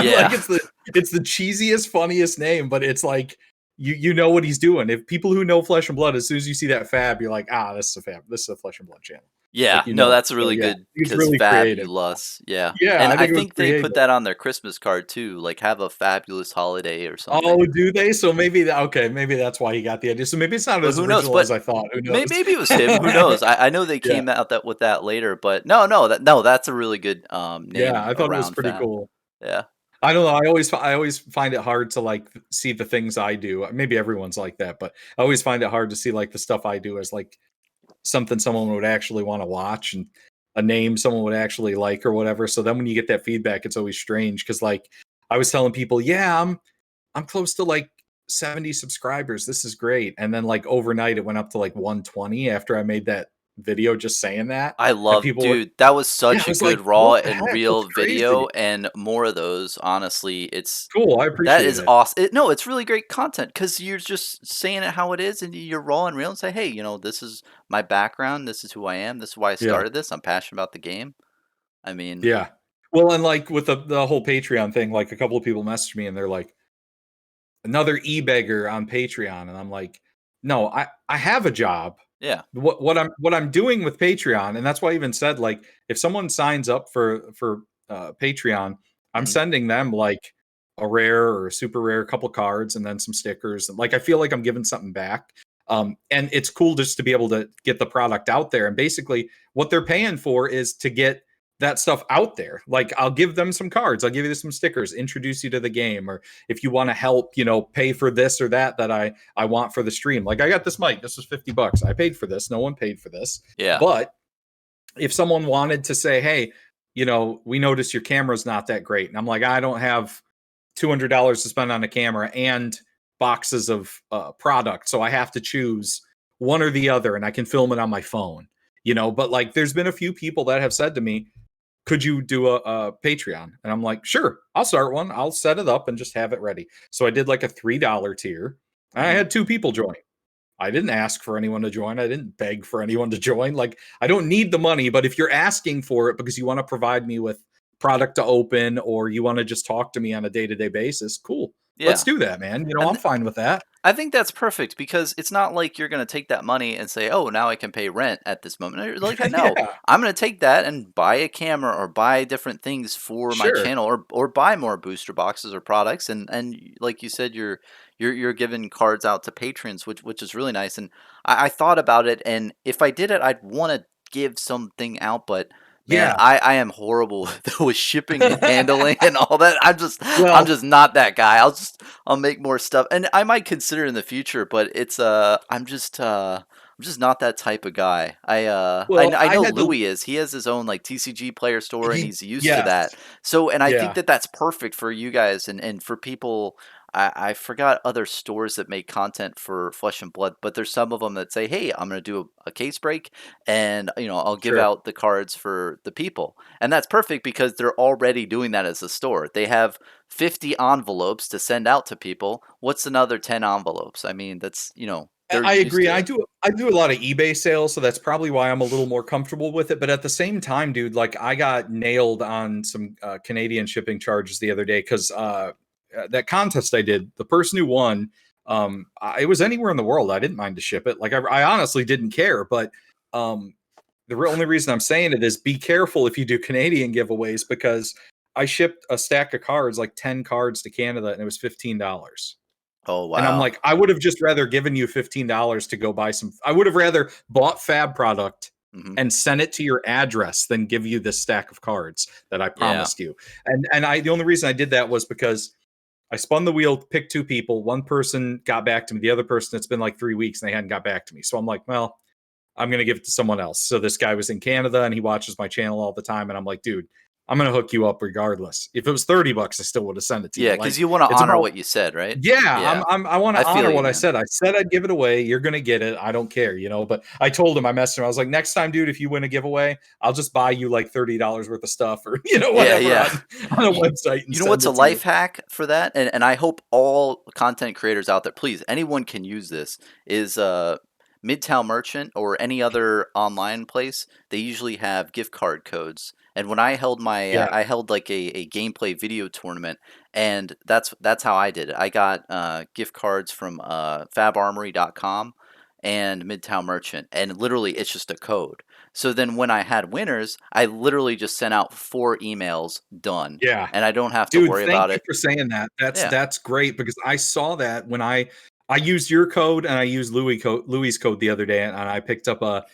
Yeah. it's the cheesiest, funniest name, but it's like you know what he's doing. If people who know Flesh and Blood, as soon as you see that Fab, you're like, ah, this is a Flesh and Blood channel. Yeah, Like you no, know it. that's a So really yeah, good it's because really creative. fabulous. Yeah, Yeah, and I I think it was think they put creative. that on their Christmas card too. Like, have a fabulous holiday or something. Oh, do they? So maybe okay, maybe that's why he got the idea. So maybe it's not But as who knows? original as But I thought. Who knows? maybe it was him. Who knows? I know they Yeah, came out that with that later. But no, that's a really good yeah, name I thought it was around pretty Fab. cool. Yeah. I don't know. I always find it hard to like see the things I do. Maybe everyone's like that, but I always find it hard to see like the stuff I do as like something someone would actually want to watch and a name someone would actually like or whatever. So then when you get that feedback, it's always strange because like I was telling people, yeah, I'm close to like 70 subscribers. This is great. And then like overnight it went up to like 120 after I made that video just saying that. I And love people were dude, that was yeah, I such a was like, good raw what the and heck? That's real crazy. video and more of those, honestly, Cool. I that appreciate is it. awesome. No, it's really great content because 'cause you're just saying it how it is and you're raw and real and say, "Hey, this is my background, this is who I am, this is why I Yeah. started this, I'm passionate about the game." I mean, Yeah. Well, and like with the whole Patreon thing, like a couple of people messaged me and they're like, another e-beggar on Patreon. And I'm like, no, I have a job. yeah. What I'm doing with Patreon, and that's why I even said, like, if someone signs up for Patreon, I'm Mhm. sending them like a rare or a super rare couple cards and then some stickers. And like I feel like I'm giving something back. And it's cool just to be able to get the product out there. And basically what they're paying for is to get that stuff out there. Like I'll give them some cards, I'll give you some stickers, introduce you to the game, or if you want to help, pay for this or that I want for the stream. Like I got this mic, this was $50. I paid for this. No one paid for this. Yeah. But if someone wanted to say, hey, we noticed your camera's not that great. And I'm like, I don't have $200 to spend on a camera and boxes of product. So I have to choose one or the other and I can film it on my phone, but like there's been a few people that have said to me, could you do a Patreon? And I'm like, sure, I'll start one. I'll set it up and just have it ready. So I did like a $3 tier. I Mhm. had two people join. I didn't ask for anyone to join. I didn't beg for anyone to join. Like, I don't need the money, but if you're asking for it because you want to provide me with product to open or you want to just talk to me on a day-to-day basis, cool. Let's Yeah. do that, man. I'm And fine with that. I think that's perfect because it's not like you're gonna take that money and say, "Oh, now I can pay rent at this moment." Like, I know Yeah, I'm gonna take that and buy a camera or buy different things for my sure. channel, or buy more booster boxes or products. And like you said, you're giving cards out to patrons, which is really nice. And I thought about it, and if I did it, I'd want to give something out, but man, Yeah. I am horrible with shipping and handling and all that. I'm Well, just not that guy. I'll make more stuff, and I might consider in the future, but I'm just not that type of guy. I I know had to Louis is. He has his own like TCG player store, and he he's used to yes. that. So, and I think Yeah. that that's perfect for you guys and for people. I forgot other stores that make content for Flesh and Blood, but there's some of them that say, "Hey, I'm going to do a case break, and I'll give Sure. out the cards for the people," and that's perfect because they're already doing that as a store. They have 50 envelopes to send out to people. What's another 10 envelopes? I mean, that's, they're I used agree. to it. I do a lot of eBay sales, so that's probably why I'm a little more comfortable with it. But at the same time, dude, like I got nailed on some Canadian shipping charges the other day because that contest I did, the person who won, it was anywhere in the world. I didn't mind to ship it. Like I honestly didn't care. But um, only reason I'm saying it is be careful if you do Canadian giveaways because I shipped a stack of cards, like 10 cards to Canada, and it was $15. Oh, And I'm wow. like, I would have just rather given you $15 to go buy some. I would have rather bought Fab product Hmm. and sent it to your address than give you this stack of cards that I Yeah. promised you. And the only reason I did that was because I spun the wheel, picked 2 people. One person got back to me. The other person, it's been like 3 weeks and they hadn't got back to me. So I'm like, well, I'm going to give it to someone else. So this guy was in Canada and he watches my channel all the time. And I'm like, dude, I'm going to hook you up regardless. If it was $30, I still would have sent it to Yeah, you. because Like, you want to it's honor about, what you said, right? yeah, Yeah, I want I to feel honor you, what I man. said. I said I'd give it away. You're going to get it. I don't care, But I told him, I messaged him. I was like, next time, dude, if you win a giveaway, I'll just buy you like $30 worth of stuff or, Yeah, whatever yeah. on a You, website and you know send what's a it to you. life hack for that? And I hope all content creators out there, please, anyone can use this, is Midtown Merchant or any other online place, they usually have gift card codes. And when I held my Yeah. I held like a gameplay video tournament, and that's how I did it. I got gift cards from fabarmory.com and Midtown Merchant, and literally it's just a code. So then when I had winners, I literally just sent out 4 emails, done, Yeah. and I don't have to Dude, worry thank about you it. for saying that. Yeah. That's great because I saw that when I used your code and I used Louis' code the other day, and I picked up a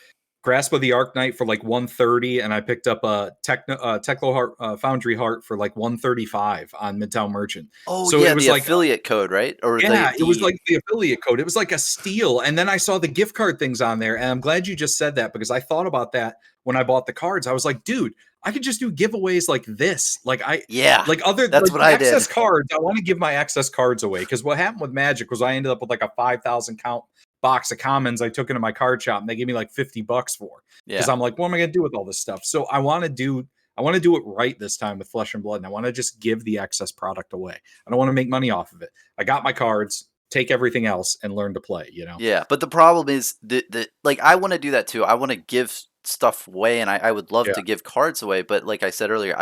Grasp of the Arknight for like 130, and I picked up a Techno Heart Foundry Heart for like 135 on Midtown Merchant. Oh So it yeah, was the like, affiliate code, right? Or yeah, it was the like the affiliate code. It was like a steal. And then I saw the gift card things on there. And I'm glad you just said that because I thought about that when I bought the cards. I was like, dude, I could just do giveaways like this. Yeah, that's Like what the I excess did. cards. I want to give my excess cards away. Because what happened with Magic was I ended up with like a 5,000 count box of commons I took into my card shop and they gave me like $50 for. Because Yeah. I'm like, what am I gonna do with all this stuff? So I want to do it right this time with Flesh and Blood, and I want to just give the excess product away. I don't want to make money off of it. I got my cards, take everything else, and learn to play. Yeah, but the problem is that like I want to do that too. I want to give stuff away, and I would love Yeah, to give cards away. But like I said earlier,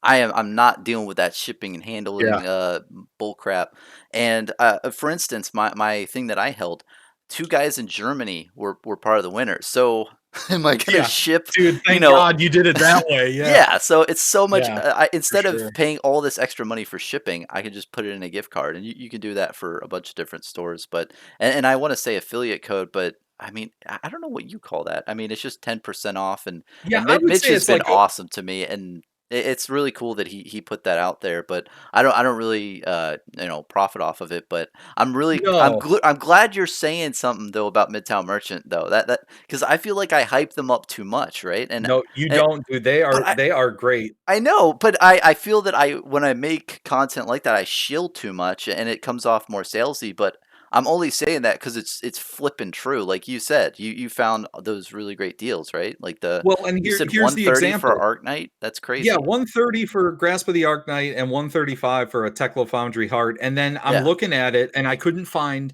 I'm not dealing with that shipping and yeah, handling bull crap. And for instance, my thing that I held, 2 guys in Germany were part of the winners. So am I gonna yeah. ship? Dude, You thank know, God you did it that way. Yeah, yeah, so it's so much. yeah, for Instead of sure. paying all this extra money for shipping, I can just put it in a gift card, and you can do that for a bunch of different stores. But and I want to say affiliate code, but I mean I don't know what you call that. I mean it's just 10% off, Yeah, and I would Mitch say has it's been like a awesome to me, and it's really cool that he put that out there. But I don't really profit off of it. But no, I'm glad you're saying something though about Midtown Merchant though that because I feel like I hype them up too much, right? no, you And don't, dude. They but are they are great. I know, but I feel that when I make content like that, I shield too much and it comes off more salesy. But I'm only saying that because it's flipping true. Like you said, you found those really great deals, right? Like Well, and you said here's the 130 for example. Arknight. That's Yeah, crazy. 130 for Grasp of the Arknight and 135 for a Teklo Foundry Heart. And then I'm Yeah. looking at it and I couldn't find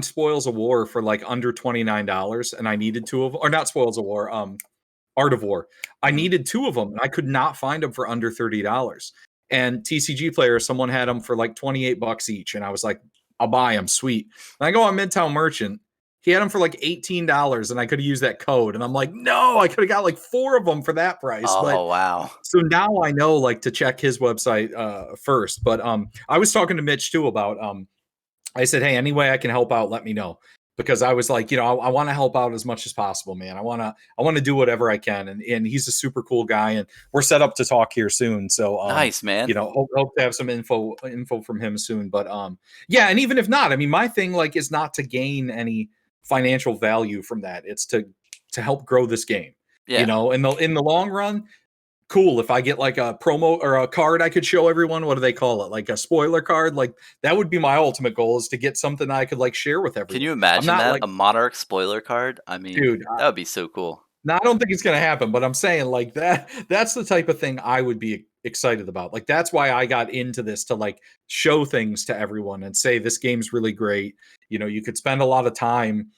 Spoils of War for like under $29 and I needed 2 of or not Spoils of War, Art of War. I Hmm. needed 2 of them and I could not find them for under $30. And TCG Player, someone had them for like 28 bucks each and I was like, I'll buy them, sweet. And I go on Midtown Merchant. He had them for like $18 and I could have used that code and I'm like, "No, I could have got like 4 of them for that price." But Oh wow. so now I know like to check his website first. But I was talking to Mitch too about I said, "Hey, any way I can help out, let me know." Because I was like, I want to help out as much as possible, man. I want to do whatever I can. And he's a super cool guy and we're set up to talk here soon. So Nice, man. hope to have some info from him soon. But yeah, and even if not, I mean my thing like is not to gain any financial value from that. It's to help grow this game. Yeah. In the long run, cool. If I get like a promo or a card I could show everyone, what do they call it? Like a spoiler card? Like that would be my ultimate goal is to get something I could like share with Can everyone. you I'm imagine not that? like, A Monarch spoiler card? I mean, dude, that would be so cool. no, I don't think it's gonna happen, but I'm saying like that's the type of thing I would be excited about. Like that's why I got into this to like show things to everyone and say this game's really great. You could spend a lot of time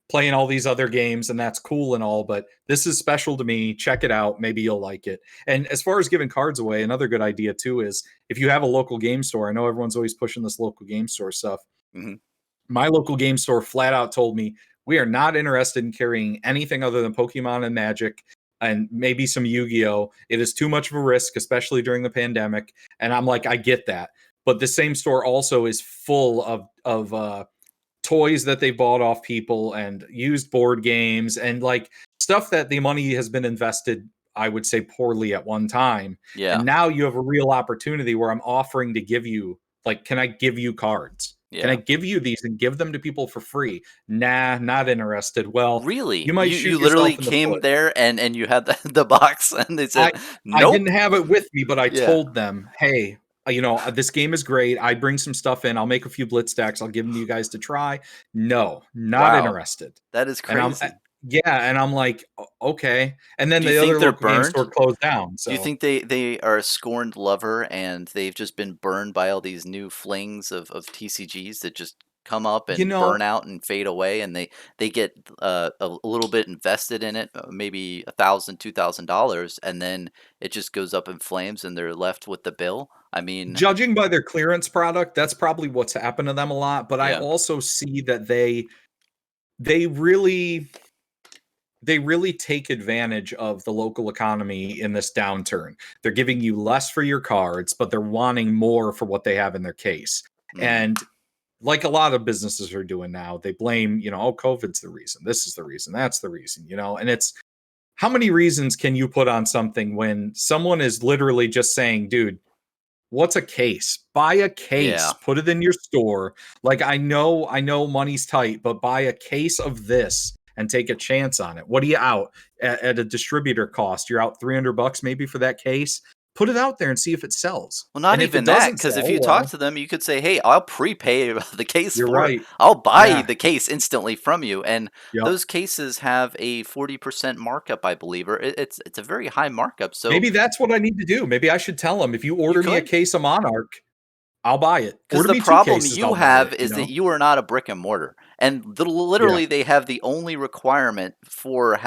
playing all these other games and that's cool and all, but this is special to me. Check it out. Maybe you'll like it. And as far as giving cards away, another good idea too is if you have a local game store, I know everyone's always pushing this local game store stuff. Hmm. My local game store flat out told me we are not interested in carrying anything other than Pokemon and Magic and maybe some Yu-Gi-Oh. It is too much of a risk, especially during the pandemic. And I'm like, I get that. But the same store also is full of toys that they bought off people and used board games and like stuff that the money has been invested, I would say, poorly at one time. Yeah. And now you have a real opportunity where I'm offering to give you Like, can I give you cards? Can I Yeah. give you these and give them to people for free? Nah, not interested. Well, you Really? might You shoot literally yourself in the came foot. there and you had the box and they said, I "Nope." didn't have it with me, but I Yeah. told them, "Hey, this game is great. I bring some stuff in. I'll make a few blitz decks. I'll give them to you guys to try." No, not Wow. interested. That is And crazy. yeah, and I'm like, Okay." And then Do you the think other they're local game burned? store closed down. Do you So think they are a scorned lover and they've just been burned by all these new flings of TCGs that just come up you and know, burn out and fade away and they get a little bit invested in it, maybe $1,000, $2,000, and then it just goes up in flames and they're left with the bill? I mean, judging by their clearance product, that's probably what's happened to them a lot. But I yeah. also see that they really they really take advantage of the local economy in this downturn. They're giving you less for your cards, but they're wanting more for what they have in their case. Mm, And like a lot of businesses are doing now, they blame, oh, COVID's the reason. This is the reason. That's the reason, and it's how many reasons can you put on something when someone is literally just saying, dude, what's a case? Buy a case, yeah. put it in your store. Like I know money's tight, but buy a case of this and take a chance on it. What are you out at a distributor cost? You're out $300 maybe for that case. Put it out there and see if it sells. Well, not And if it even that, doesn't because if sell, you talk well, to them, you could say, "Hey, I'll prepay the case you're for it. right. I'll buy Yeah. the case instantly from you." And Yep. those cases have a 40% markup, I believe, or it's a very high markup. So Maybe that's what I need to do. Maybe I should tell them, if you you order me a could. case of Monarch, I'll buy it. Because Order the me 2 problem cases, you I'll buy have it, is that you are not a brick and mortar, and Yeah. literally they have the only requirement for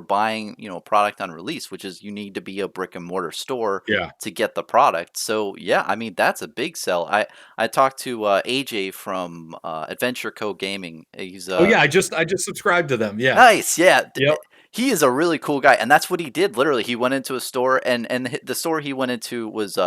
buying a product on release, which is you need to be a brick and mortar store Yeah. to get the product. So yeah, I mean that's a big sell. I talked to AJ from Adventure Co Gaming. He's Oh, yeah, I just subscribed to them. Yeah. nice, yeah. Yep. He is a really cool guy, and that's what he did. Literally, he went into a store, and the store he went into was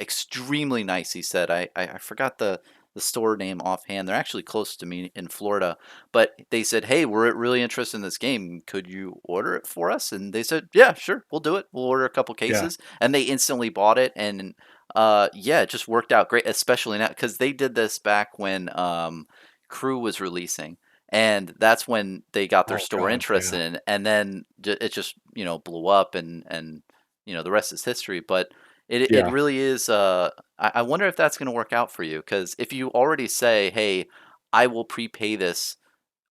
extremely nice. He said, I forgot the store name offhand. They're actually close to me in Florida, but they said, "Hey, we're really interested in this game. Could you order it for us?" And they said, "Yeah, sure, we'll do it. We'll order a couple Yeah. cases," and they instantly bought it, and yeah, it just worked out great, especially now because they did this back when Crew was releasing, and that's when they got their Oh store god, interested yeah. in, and then it just blew up, and the rest is history. But it Yeah. really is. I wonder if that's going to work out for you because if you already say, "Hey, I will prepay this,"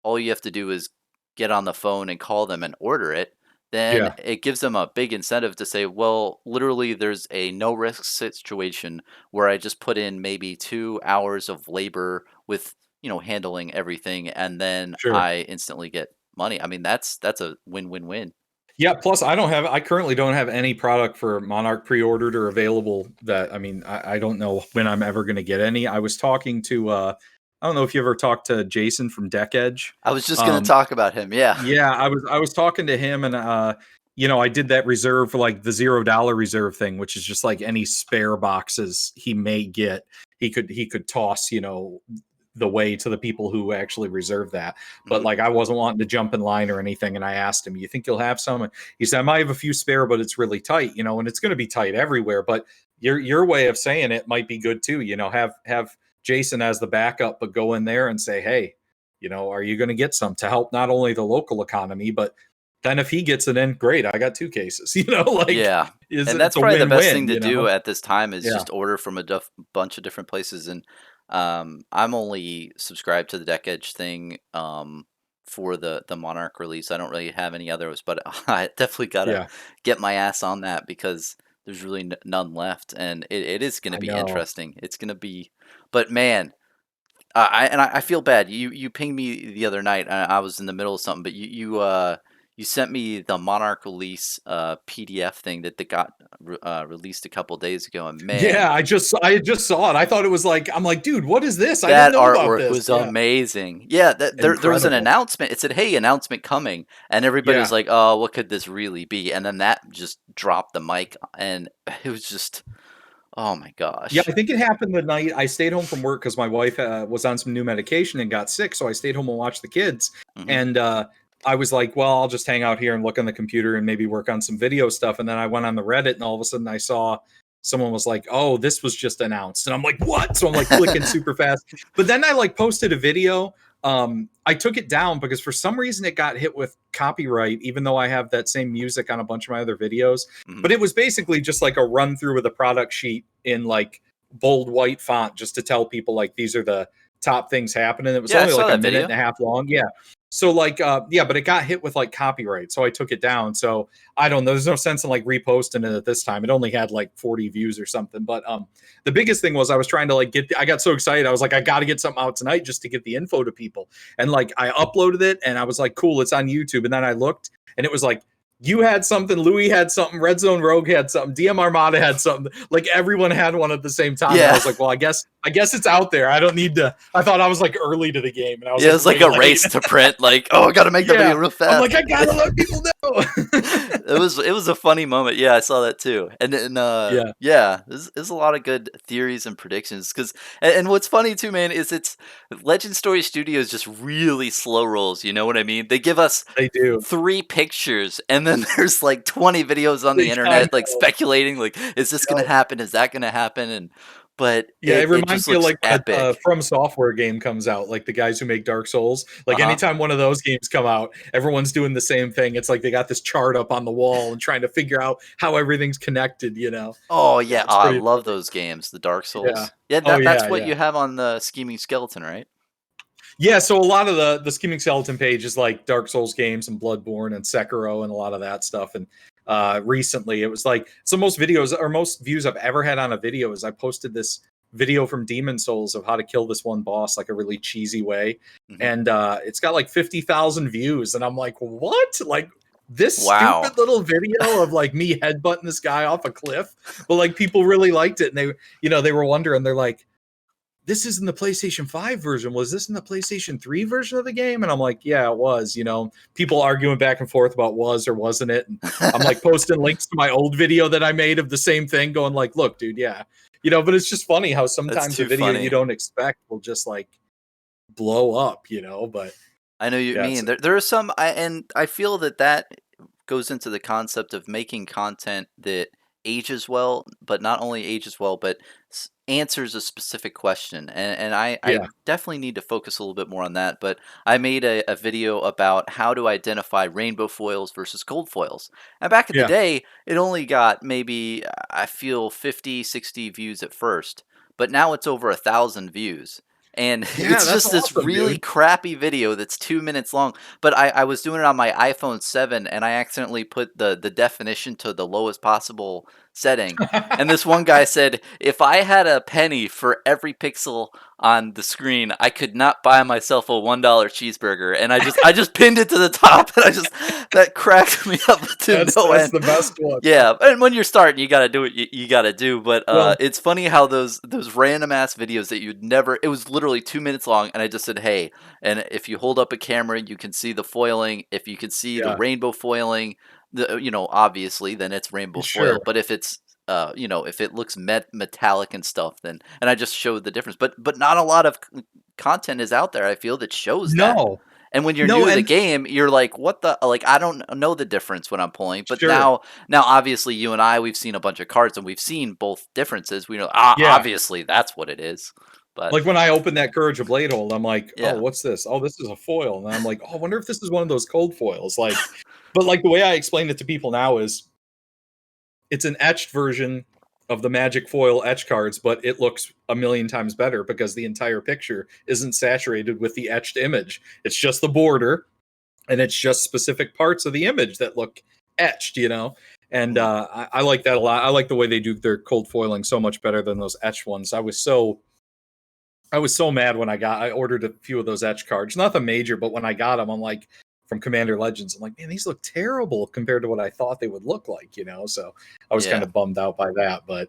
all you have to do is get on the phone and call them and order it. Then Yeah. it gives them a big incentive to say, well, literally, there's a no risk situation where I just put in maybe 2 hours of labor with, handling everything, and then Sure. I instantly get money. I mean, that's a win win win. Yeah, plus I currently don't have any product for Monarch pre-ordered or available that I don't know when I'm ever gonna get any. I was talking to I don't know if you ever talked to Jason from Deck Edge. I was just gonna Um talk about him. Yeah. yeah, I was talking to him and I did that reserve for like the $0 reserve thing, which is just like any spare boxes he may get, he could toss, the way to the people who actually reserve that. But Hmm. like I wasn't wanting to jump in line or anything. And I asked him, "You think you'll have some?" And he said, "I might have a few spare, but it's really tight, and it's gonna be tight everywhere. But your way of saying it might be good too, have Jason as the backup, but go in there and say, hey, are you going to get some to help not only the local economy, but then if he gets it in, great, I got 2 cases, like Yeah. And it's that's a probably the best thing win-win, to do at this time is Yeah. just order from a bunch of different places. And I'm only subscribed to the Deck Edge thing for the Monarch release. I don't really have any others, but I definitely gotta Yeah. get my ass on that because there's really none left, and it is going to I be know. interesting. It's going to be, but man, I feel bad. You pinged me the other night. I was in the middle of something, but you sent me the Monarch release PDF thing that they got released a couple days ago, and man, Yeah, I just saw it. I thought it was like I'm like, "Dude, what is this? I didn't that know about artwork this." was Yeah. amazing. Yeah, there was an Incredible. announcement. It said, "Hey, announcement coming," and everybody was Yeah. like, "Oh, what could this really be?" And then that just dropped the mic, and it was just, oh my Yeah, gosh. I think it happened the night I stayed home from work because my wife, was on some new medication and got sick, so I stayed home and watched the kids, Hmm. and, I was like, "Well, I'll just hang out here and look on the computer and maybe work on some video stuff," and then I went on the Reddit, and all of a sudden I saw someone was like, "Oh, this was just announced," and I'm like, "What?" So I'm like clicking super fast, but then I like posted a video. I took it down because for some reason it got hit with copyright, even though I have that same music on a bunch of my other videos. Mhm. But it was basically just like a run through of the product sheet in like bold white font, just to tell people like these are the top things happening. It was Yeah, I only saw like a that minute video. and a half long. Yeah. So like yeah, but it got hit with like copyright. So I took it down. So I don't know. There's no sense in like reposting it at this time. It only had like 40 views or something. But the biggest thing was I was trying to like I got so excited. I was like, I got to get something out tonight just to get the info to people. And like I uploaded it and I was like, cool, it's on YouTube. And then I looked and it was like, you had something, Louis had something, Red Zone Rogue had something, DM Armada had something. Like everyone had one at the same time. And I Yeah. was like, well, I guess it's out there. I don't need to. I thought I was like early to the game, and I was Yeah, like it's like way a late. race to print. Like, oh, I gotta make the Yeah, video real I'm fast. like, I gotta let people know. It was a funny moment. Yeah, I saw that too. And then Yeah, yeah, there's a lot of good theories and predictions because and what's funny too, man, is it's Legend Story Studios just really slow rolls. You know what I mean? They give us they do. 3 pictures and then there's like 20 videos on the I internet like know. speculating like is this gonna Yep. happen? Is that gonna happen? And but Yeah, it it reminds just me of looks like when a epic. From Software game comes out, like the guys who make Dark Souls. Like Uh-huh. anytime one of those games come out, everyone's doing the same thing. It's like they got this chart up on the wall and trying to figure out how everything's connected. Oh Yeah, yeah, it's oh, I pretty love funny. those games, the Dark Yeah. Souls. Yeah, Oh that's yeah, what yeah. you have on the Scheming Skeleton, right? Yeah, so a lot of the Scheming Skeleton page is like Dark Souls games and Bloodborne and Sekiro and a lot of that stuff. And recently it was like so most videos or most views I've ever had on a video is I posted this video from Demon Souls of how to kill this one boss like a really cheesy way. Mhm. And it's got like 50,000 views. And I'm like, what? Like this Wow. stupid little video of like me headbutting this guy off a cliff. But like people really liked it and they were wondering, they're like, this isn't the PlayStation 5 version. Was this in the PlayStation 3 version of the game? And I'm like, yeah, it was. People arguing back and forth about was or wasn't it. And I'm like posting links to my old video that I made of the same thing, going like, look, dude, yeah. But it's just funny how That's sometimes a too video you funny. don't expect will just like blow up. But I know you yeah, it's mean. There are some and I feel that goes into the concept of making content that ages well, but not only ages well, but answers a specific question. And I yeah, definitely need to focus a little bit more on that. But I made a video about how to identify rainbow foils versus gold foils. And back in the yeah. day, it only got maybe, I feel, 50, 60 views at first. But now it's over 1,000 views. And Yeah, it's that's just this awesome, really dude. crappy video that's 2 minutes long. But I was doing it on my iPhone 7 and I accidentally put the definition to the lowest possible setting. And this one guy said, if I had a penny for every pixel on the screen, I could not buy myself a $1 cheeseburger. And I just pinned it to the top and that cracked me up to no That's end. the best one. Yeah, and when you're starting, you gotta do what you gotta do. But Well, it's funny how those random ass videos that you'd never. It was literally 2 minutes long, and I just said, "Hey," and if you hold up a camera, you can see the foiling. If you can see the yeah, rainbow foiling, obviously, then it's rainbow sure. foil. But if it's if it looks metallic and stuff, then and I just showed the difference. But not a lot of content is out there. I feel that shows that. No, And when you're new no, to the and game, you're like, "What the like? I don't know the difference when I'm pulling." But sure. now, obviously, you and I, we've seen a bunch of cards and we've seen both differences. We know, Yeah. obviously, that's what it is. But Like when I opened that Courage of Blade Hold, I'm like, oh, yeah, what's this? Oh, this is a foil. And I'm like, oh, I wonder if this is one of those cold foils. But like the way I explain it to people now is it's an etched version of the magic foil etch cards, but it looks a million times better because the entire picture isn't saturated with the etched image. It's just the border and it's just specific parts of the image that look etched. And mhm. I like that a lot. I like the way they do their cold foiling so much better than those etched ones. I was so mad when I ordered a few of those etch cards. Nothing major, but when I got them, I'm like, from Commander Legends, I'm like, man, these look terrible compared to what I thought they would look like. So I was kind Yeah. of bummed out by that, but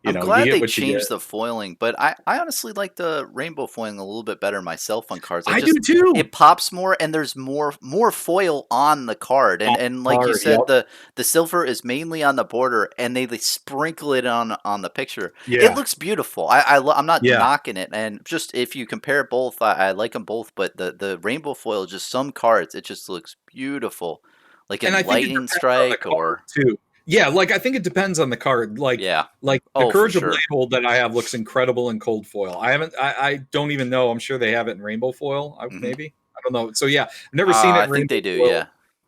I'm you glad get they what you get. changed the foiling, but I honestly like the rainbow foiling a little bit better myself on cards. I do too. It pops more and there's more foil on the card. On And like you card, said, yep. the silver is mainly on the border and they sprinkle it on the picture. It Yeah. looks beautiful. I'm not Yeah. knocking it. And just if you compare both, I like them both, but the rainbow foil, just some cards, it just looks beautiful. Like And in I think it Lightning depends on the Strike card or too. Yeah, like I think it depends on the card. Yeah. Like the Oh, for Courage of sure. Bladehold that I have looks incredible in cold foil. I don't even know. I'm sure they have it in rainbow foil. Hmm. Maybe I don't know. So yeah, I've never seen it I in think rainbow they do. foil, Yeah.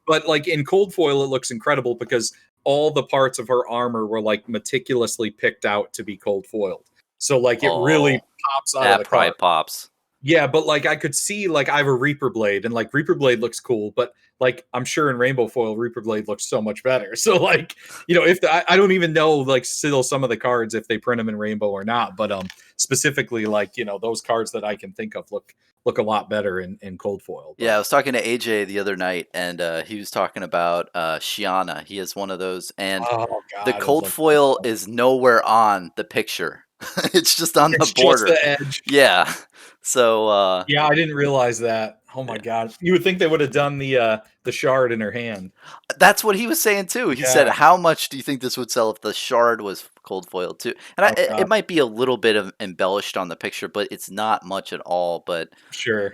but like in cold foil, it looks incredible because all the parts of her armor were like meticulously picked out to be cold foiled. So like it really Oh, pops out of that the probably card. pops. Yeah, but like I could see like I have a Reaper Blade and like Reaper Blade looks cool, but like I'm sure in rainbow foil Reaper Blade looks so much better. So like, if I don't even know like still some of the cards if they print them in rainbow or not, but specifically like, those cards that I can think of look a lot better in cold foil, Yeah, but I was talking to AJ the other night, and he was talking about Shiana. He has one of those, and oh the god, those cold look foil is nowhere on the picture. It's just on the it's just border. the edge. Yeah. So Yeah, I didn't realize that. Oh my yeah. god. You would think they would have done the shard in her hand. That's what he was saying too. He said, Yeah. "How much do you think this would sell if the shard was cold foiled too?" And Oh it god. might be a little bit of embellished on the picture, but it's not much at all. But Sure.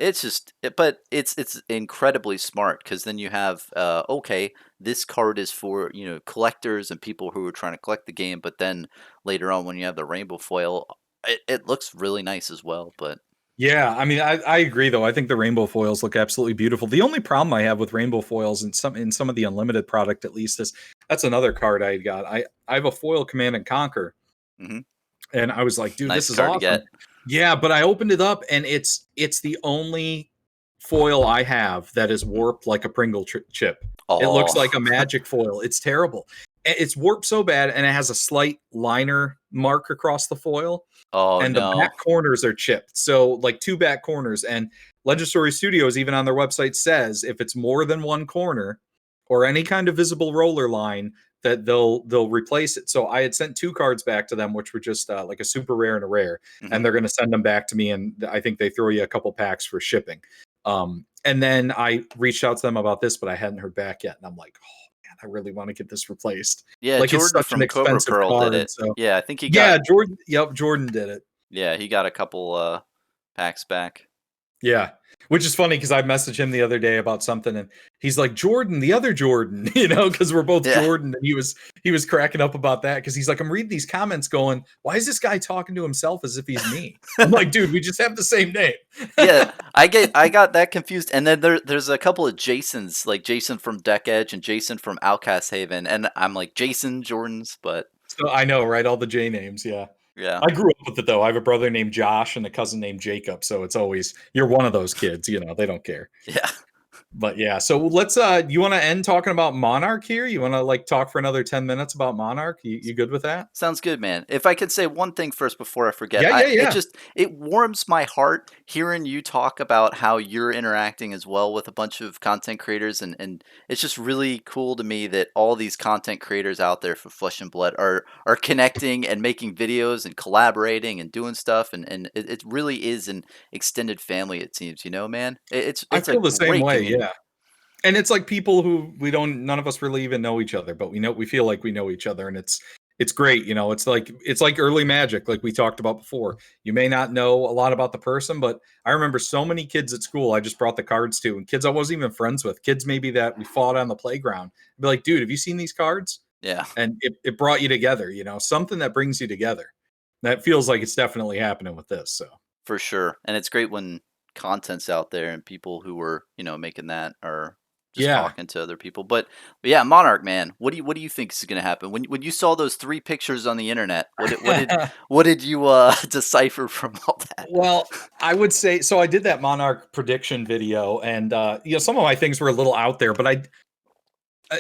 but it's incredibly smart because then you have okay, this card is for collectors and people who are trying to collect the game. But then later on, when you have the rainbow foil, it looks really nice as well. But Yeah, I mean, I agree though. I think the rainbow foils look absolutely beautiful. The only problem I have with rainbow foils in some of the unlimited product at least is that's another card I got. I have a foil Command and Conquer, mhm, and I was like, dude, nice this is card to awesome. get. Yeah, but I opened it up and it's the only foil I have that is Mhm. warped like a Pringle chip. It looks Oh, like a magic foil. It's terrible. It's warped so bad, and it has a slight liner mark across the foil oh and the back no. corners are chipped. So like two back corners. And Legendary Studios, even on their website, says if it's more than one corner or any kind of visible roller line, that they'll replace it. So I had sent two cards back to them, which were just like a super rare and a rare, Mhm. and they're going to send them back to me. And I think they throw you a couple packs for shipping. And then I reached out to them about this, but I hadn't heard back yet. And I'm like, oh man, I really want to get this replaced. Yeah, Like it's Jordan such an from Cobra expensive Pearl did card. it. So Yeah, I think he got yeah, Jordan. Yep, Jordan did it. yeah, he got a couple packs back. Yeah. Which is funny because I messaged him the other day about something and he's like, Jordan, the other Jordan, because we're both Yeah. Jordan. And he was cracking up about that because he's like, I'm reading these comments going, why is this guy talking to himself as if he's me? I'm like, dude, we just have the same name. Yeah, I got that confused, and then there's a couple of Jasons, like Jason from Deck Edge and Jason from Outcast Haven, and I'm like Jason Jordans, but So I know, right? All the J names, yeah. yeah, I grew up with it though. I have a brother named Josh and a cousin named Jacob. So it's always you're one of those kids, they don't care. yeah. But yeah, so let's you want to end talking about Monarch here? You want to like talk for another 10 minutes about Monarch? You good with that? Sounds good, man. If I could say one thing first before I forget, Yeah, yeah, yeah. it warms my heart hearing you talk about how you're interacting as well with a bunch of content creators, and it's just really cool to me that all these content creators out there for Flesh and Blood are connecting and making videos and collaborating and doing stuff, and it really is an extended family. It seems, man. I It's a feel the same great way, community. yeah. And it's like people who none of us really even know each other, but we feel like we know each other, and it's great, it's like early Magic, like we talked about before. You may not know a lot about the person, but I remember so many kids at school I just brought the cards to, and kids I wasn't even friends with, kids maybe that we fought on the playground. I'd be like, dude, have you seen these cards? Yeah. And it brought you together, something that brings you together. That feels like it's definitely happening with this. So For sure, and it's great when content's out there and people who were, making that are just yeah. talking to other people. But yeah, Monarch, man, what do you think is going to happen when you saw those three pictures on the internet? What did you decipher from all that? Well, I would say so. I did that Monarch prediction video, and some of my things were a little out there, but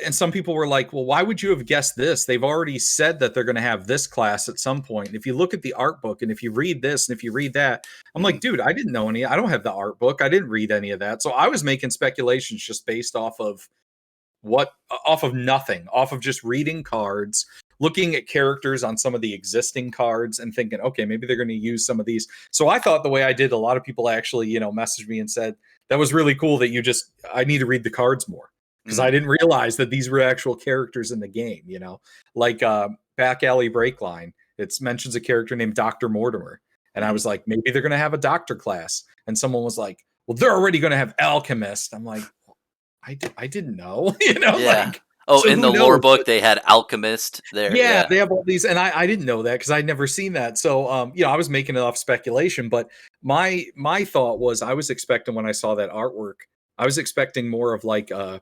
and some people were like, "Well, why would you have guessed this? They've already said that they're going to have this class at some point. And if you look at the art book, and if you read this, and if you read that, I'm Mhm. like, dude, I didn't know any. I don't have the art book. I didn't read any of that. So I was making speculations just based off of nothing, off of just reading cards, looking at characters on some of the existing cards and thinking, okay, maybe they're going to use some of these. So I thought the way I did, a lot of people actually, messaged me and said, that was really cool that I need to read the cards more because I Mm. didn't realize that these were actual characters in the game, like Back Alley Breakline. It mentions a character named Dr. Mortimer. And I Mhm. was like, maybe they're going to have a doctor class. And someone was like, well, they're already going to have alchemist. I'm like, I didn't know, Yeah. like Oh, So in who the lore knows? book, they had alchemist there. Yeah, Yeah. they have all these, and I didn't know that because I'd never seen that. So, I was making it off speculation, but my thought was I was expecting when I saw that artwork, I was expecting more of like a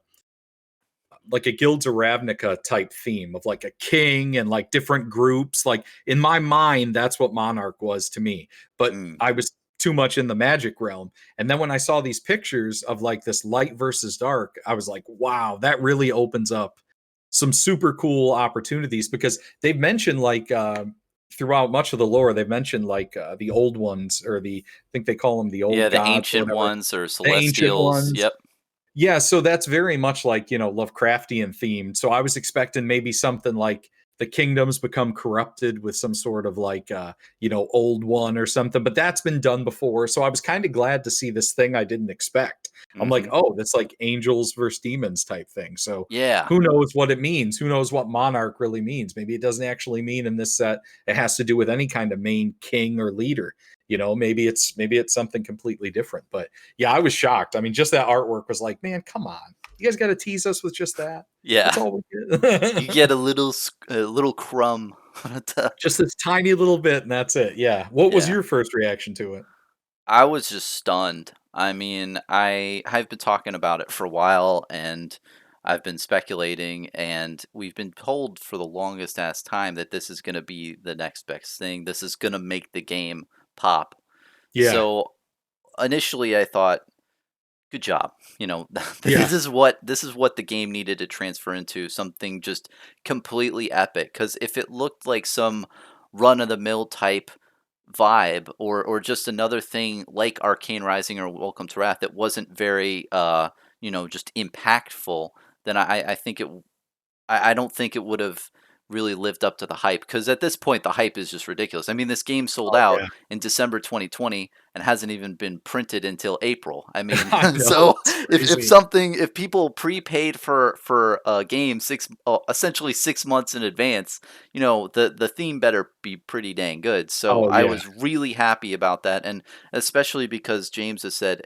Guilds of Ravnica type theme of like a king and like different groups. Like in my mind, that's what Monarch was to me. But Mm. I was too much in the magic realm. And then when I saw these pictures of like this light versus dark, I was like, wow, that really opens up some super cool opportunities because they've mentioned like throughout much of the lore, they've mentioned like the old ones or I think they call them the Yeah, old the gods or ancient whatever, ones or the ancient celestials. ones. Yep. Yeah, so that's very much like, Lovecraftian themed. So I was expecting maybe something like the kingdoms become corrupted with some sort of like old one or something, but that's been done before. So I was kind of glad to see this thing I didn't expect. I'm like, Mhm. "Oh, that's like angels versus demons type thing." So Yeah. who knows what it means? Who knows what monarch really means? Maybe it doesn't actually mean in this set it has to do with any kind of main king or leader. Maybe it's something completely different. But yeah, I was shocked. I mean, just that artwork was like, man, come on. You guys got to tease us with just that. Yeah. That's all we You get. get a little crumb. Just this tiny little bit, and that's it. Yeah. What was Yeah. your first reaction to it? I was just stunned. I mean, I've been talking about it for a while, and I've been speculating, and we've been told for the longest ass time that this is going to be the next best thing. This is going to make the game pop. Yeah. So initially, I thought, good job. Yeah. this is what the game needed to transfer into, something just completely epic. Because if it looked like some run of the mill type vibe, or just another thing like Arcane Rising or Welcome to Wrath that wasn't very just impactful, then I think I don't think it would have really lived up to the hype, because at this point the hype is just ridiculous. I mean, this game sold Oh, out yeah. in December 2020 and hasn't even been printed until April. I mean, I know. so It's crazy. if people prepaid for a game essentially 6 months in advance, the theme better be pretty dang good. So Oh, I yeah. was really happy about that, and especially because James has said,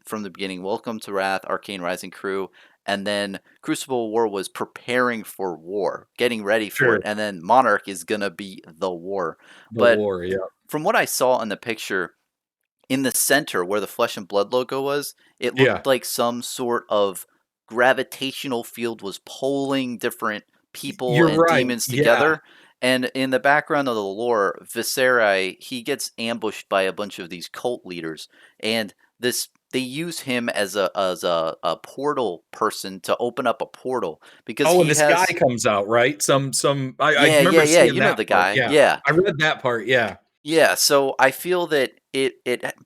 from the beginning, Welcome to Wrath, Arcane Rising crew, and then Crucible War was preparing for war, getting ready for it, Sure. and then Monarch is gonna be the war. The But war. Yeah. from what I saw in the picture, in the center where the Flesh and Blood logo was, it Yeah. looked like some sort of gravitational field was pulling different people You're and right. demons Yeah. together. And in the background of the lore, Viserai, he gets ambushed by a bunch of these cult leaders, and this they use him as a portal person to open up a portal because Oh, and he this guy has. comes out, right? I Yeah, yeah, remember yeah, seeing you know that the part. guy. Yeah. Yeah. I read that part. Yeah. Yeah, so I feel that it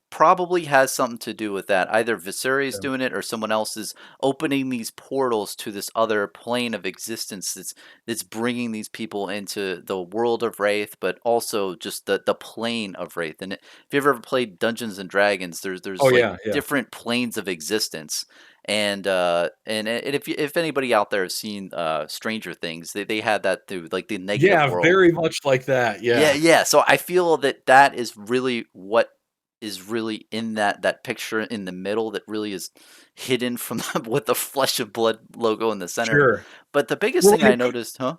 probably has something to do with that. Either Viserys Yeah. doing it or someone else is opening these portals to this other plane of existence that's bringing these people into the world of Wraith, but also just the plane of Wraith. And if you've ever played Dungeons and Dragons, Oh, there's like yeah. Yeah. different planes of existence. And if anybody out there has seen Stranger Things, they had that through, like, the negative Yeah. world. Very much like that. Yeah, Yeah. yeah. So I feel that that is really what is really in that picture in the middle, that really is hidden from with the Flesh and Blood logo in the center. Sure. But the biggest Well, thing I noticed, huh?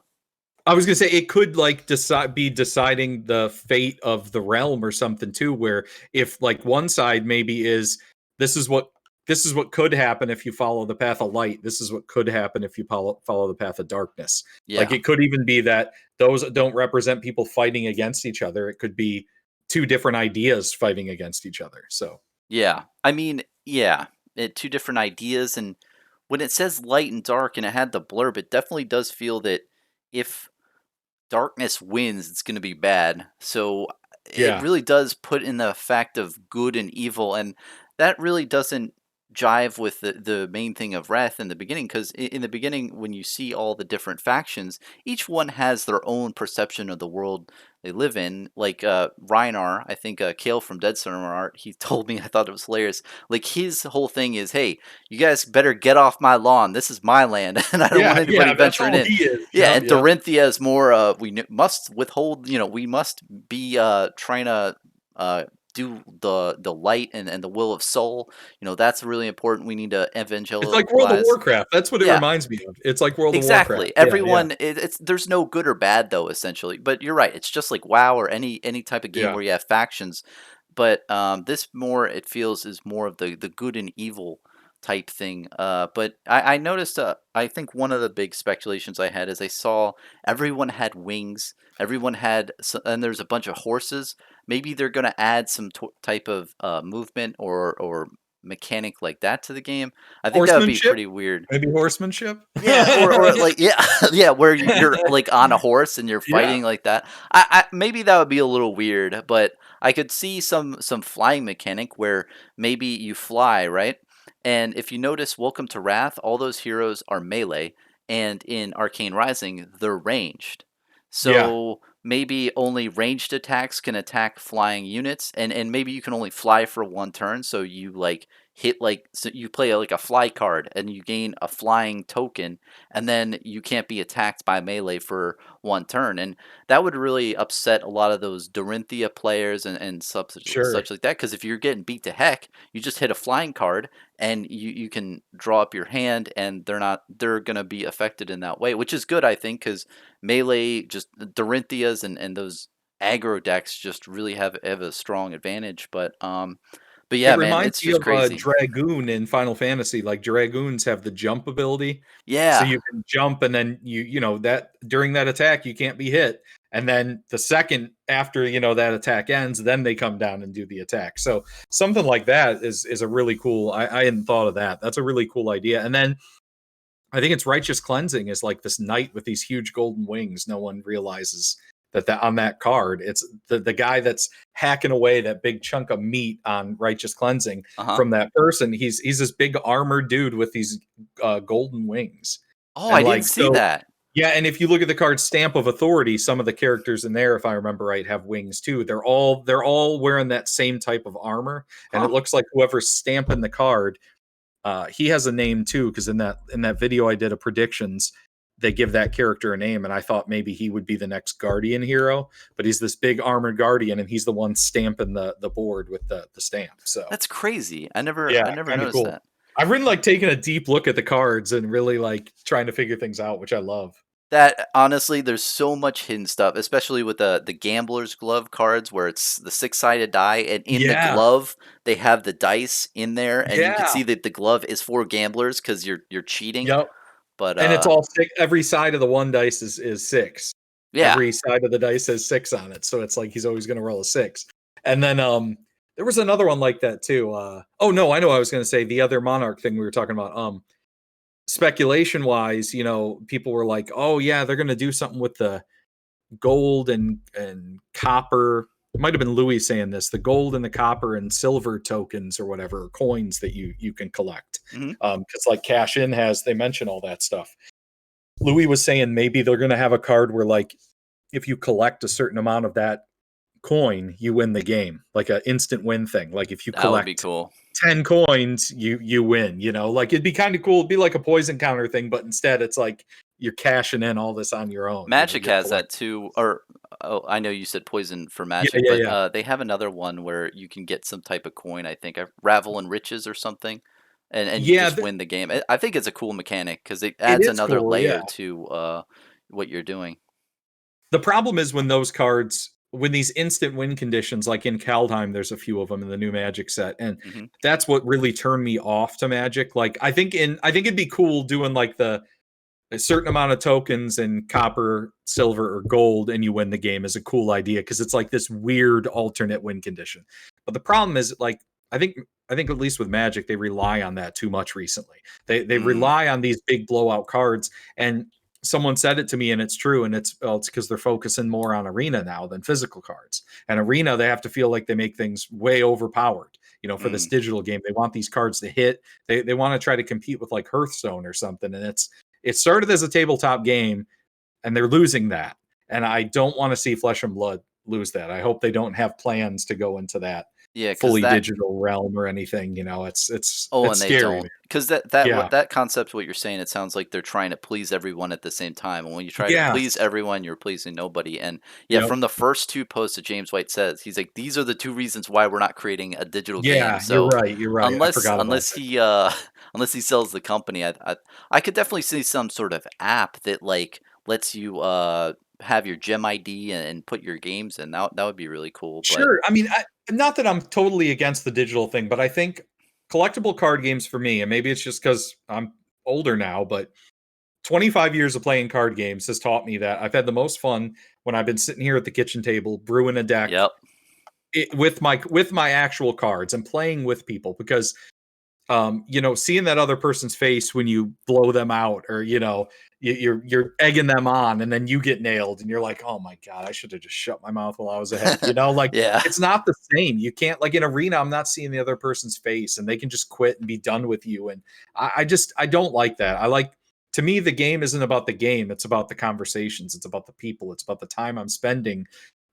I was gonna say it could like be deciding the fate of the realm or something too, where if like one side maybe is this is what this is what could happen if you follow the path of light. This is what could happen if you follow the path of darkness. Like Yeah, it could even be that those don't represent people fighting against each other. It could be two different ideas fighting against each other. So yeah. I mean, yeah, two different ideas, and when it says light and dark, and it had the blurb, it definitely does feel that if darkness wins, it's going to be bad. So it yeah, really does put in the fact of good and evil, and that really doesn't jive with the main thing of Wrath in the beginning, because in the beginning, when you see all the different factions, each one has their own perception of the world they live in. Like Reinar, I think Kale from Dead Center Art, he told me, I thought it was hilarious. Like, his whole thing is, hey, you guys better get off my lawn. This is my land, and I don't want anybody yeah. That's venturing all in. he is. Yeah, Yep, and yep. Dorinthia is more, must withhold, we must be trying to do the light and the will of soul. That's really important. We need to It's like World of evangelize. Warcraft. That's what it Yeah, reminds me of. It's like World of Warcraft. exactly. Yeah, yeah, Everyone, it's there's no good or bad though, essentially. But you're right. It's just like WoW or any type of game yeah. where you have factions. But this more it feels is more of the good and evil type thing. But I noticed. I think one of the big speculations I had is I saw everyone had wings. Everyone had, and there's a bunch of horses. Maybe they're gonna add some type of movement or mechanic like that to the game. I think that would be Horsemanship? pretty weird. Maybe horsemanship? Yeah, or like yeah, yeah, where you're like on a horse and you're Yeah, fighting like that. I maybe that would be a little weird, but I could see some flying mechanic where maybe you fly, right? And if you notice, Welcome to Wrath, all those heroes are melee, and in Arcane Rising, they're ranged. yeah. So maybe only ranged attacks can attack flying units, and maybe you can only fly for one turn. So you like hit like so you play like a fly card and you gain a flying token, and then you can't be attacked by melee for one turn, and that would really upset a lot of those Dorinthia players and Sure. such like that, because if you're getting beat to heck, you just hit a flying card and you can draw up your hand, and they're gonna be affected in that way, which is good, I think, because melee, just Dorinthias and those aggro decks just really have a strong advantage. But It yeah, man, reminds it's me just of crazy. Dragoon in Final Fantasy. Like Dragoons have the jump ability, so Yeah. you can jump, and then that during that attack you can't be hit, and then the second after that attack ends, then they come down and do the attack. So something like that is a really cool. I hadn't thought of that. That's a really cool idea. And then I think it's Righteous Cleansing is like this knight with these huge golden wings. No one realizes that on that card, it's the guy that's hacking away that big chunk of meat on Righteous Cleansing Uh-huh. from that person. He's this big armored dude with these golden wings, Oh, and I didn't like see so. that. Yeah, and if you look at the card Stamp of Authority, some of the characters in there, if I remember right, have wings too. They're all wearing that same type of armor, and it Huh. looks like whoever's stamping the card he has a name too, because in that video I did of predictions, they give that character a name, and I thought maybe he would be the next Guardian hero, but he's this big armored Guardian, and he's the one stamping the board with the stamp. So That's crazy. I never yeah, I never kind of noticed cool. that. I've really like taken a deep look at the cards and really like trying to figure things out, which I love. That honestly, there's so much hidden stuff, especially with the gambler's glove cards where it's the six-sided die, and in the Yeah, glove they have the dice in there, and you can yeah, see that the glove is for gamblers because you're cheating. yep. But And it's all six. Every side of the one dice is six. yeah. Every side of the dice has six on it, so it's like he's always going to roll a six. And then there was another one like that too. Oh no, I know. I was going to say the other Monarch thing we were talking about. Speculation wise, people were like, "Oh yeah, they're going to do something with the gold and copper." It might have been Louis saying this: the gold and the copper and silver tokens or whatever, or coins that you can collect. Mhm. Because like Cash In has, they mention all that stuff. Louis was saying maybe they're going to have a card where like if you collect a certain amount of that coin, you win the game, like an instant win thing. Like if you That would be collect cool. 10 coins, you win, like it'd be kind of cool. It'd be like a poison counter thing, but instead it's like you're cashing in all this on your own, Magic you're has that collecting. too, or oh, I know you said poison for Yeah, Magic, yeah, but yeah. they have another one where you can get some type of coin. I think Ravel and Riches or something, and you Yeah, just win the game. I think it's a cool mechanic because it it adds is another cool, yeah. layer to what you're doing. The problem is when those cards, when these instant win conditions, like in Kaldheim, there's a few of them in the new Magic set, and Hmm. that's what really turned me off to Magic. Like I think it'd be cool doing like a certain amount of tokens in copper, silver, or gold, and you win the game is a cool idea because it's like this weird alternate win condition. But the problem is, like, I think I think at least with Magic, they rely on that too much recently. They Mm, rely on these big blowout cards, and someone said it to me, and it's true, and it's because they're focusing more on arena now than physical cards. And arena, they have to feel like they make things way overpowered. For this mm. digital game, they want these cards to hit. They want to try to compete with like Hearthstone or something, and it started as a tabletop game, and they're losing that. And I don't want to see Flesh and Blood lose that. I hope they don't have plans to go into that Yeah, because fully that digital realm or anything. oh, it's and they scary, don't, man. because that Yeah, what that concept, what you're saying, it sounds like they're trying to please everyone at the same time, and when you try to please yes, everyone, you're pleasing nobody, and yeah, yep, from the first 2 posts that James White says, he's like, "These are the 2 reasons why we're not creating a digital game," yeah. You're so right. You're right. I forgot about unless that. he, unless he sells the company, I could definitely see some sort of app that, like, lets you, have your gem ID and put your games in, that would be really cool, but Sure. I mean, not that I'm totally against the digital thing, but I think collectible card games for me, and maybe it's just because I'm older now, but 25 years of playing card games has taught me that I've had the most fun when I've been sitting here at the kitchen table brewing a deck yep. with my actual cards and playing with people because seeing that other person's face when you blow them out, or you're egging them on, and then you get nailed, and you're like, "Oh my god, I should have just shut my mouth while I was ahead." Like Yeah. it's not the same. You can't like in arena. I'm not seeing the other person's face, and they can just quit and be done with you. And I don't like that. I like to me the game isn't about the game. It's about the conversations. It's about the people. It's about the time I'm spending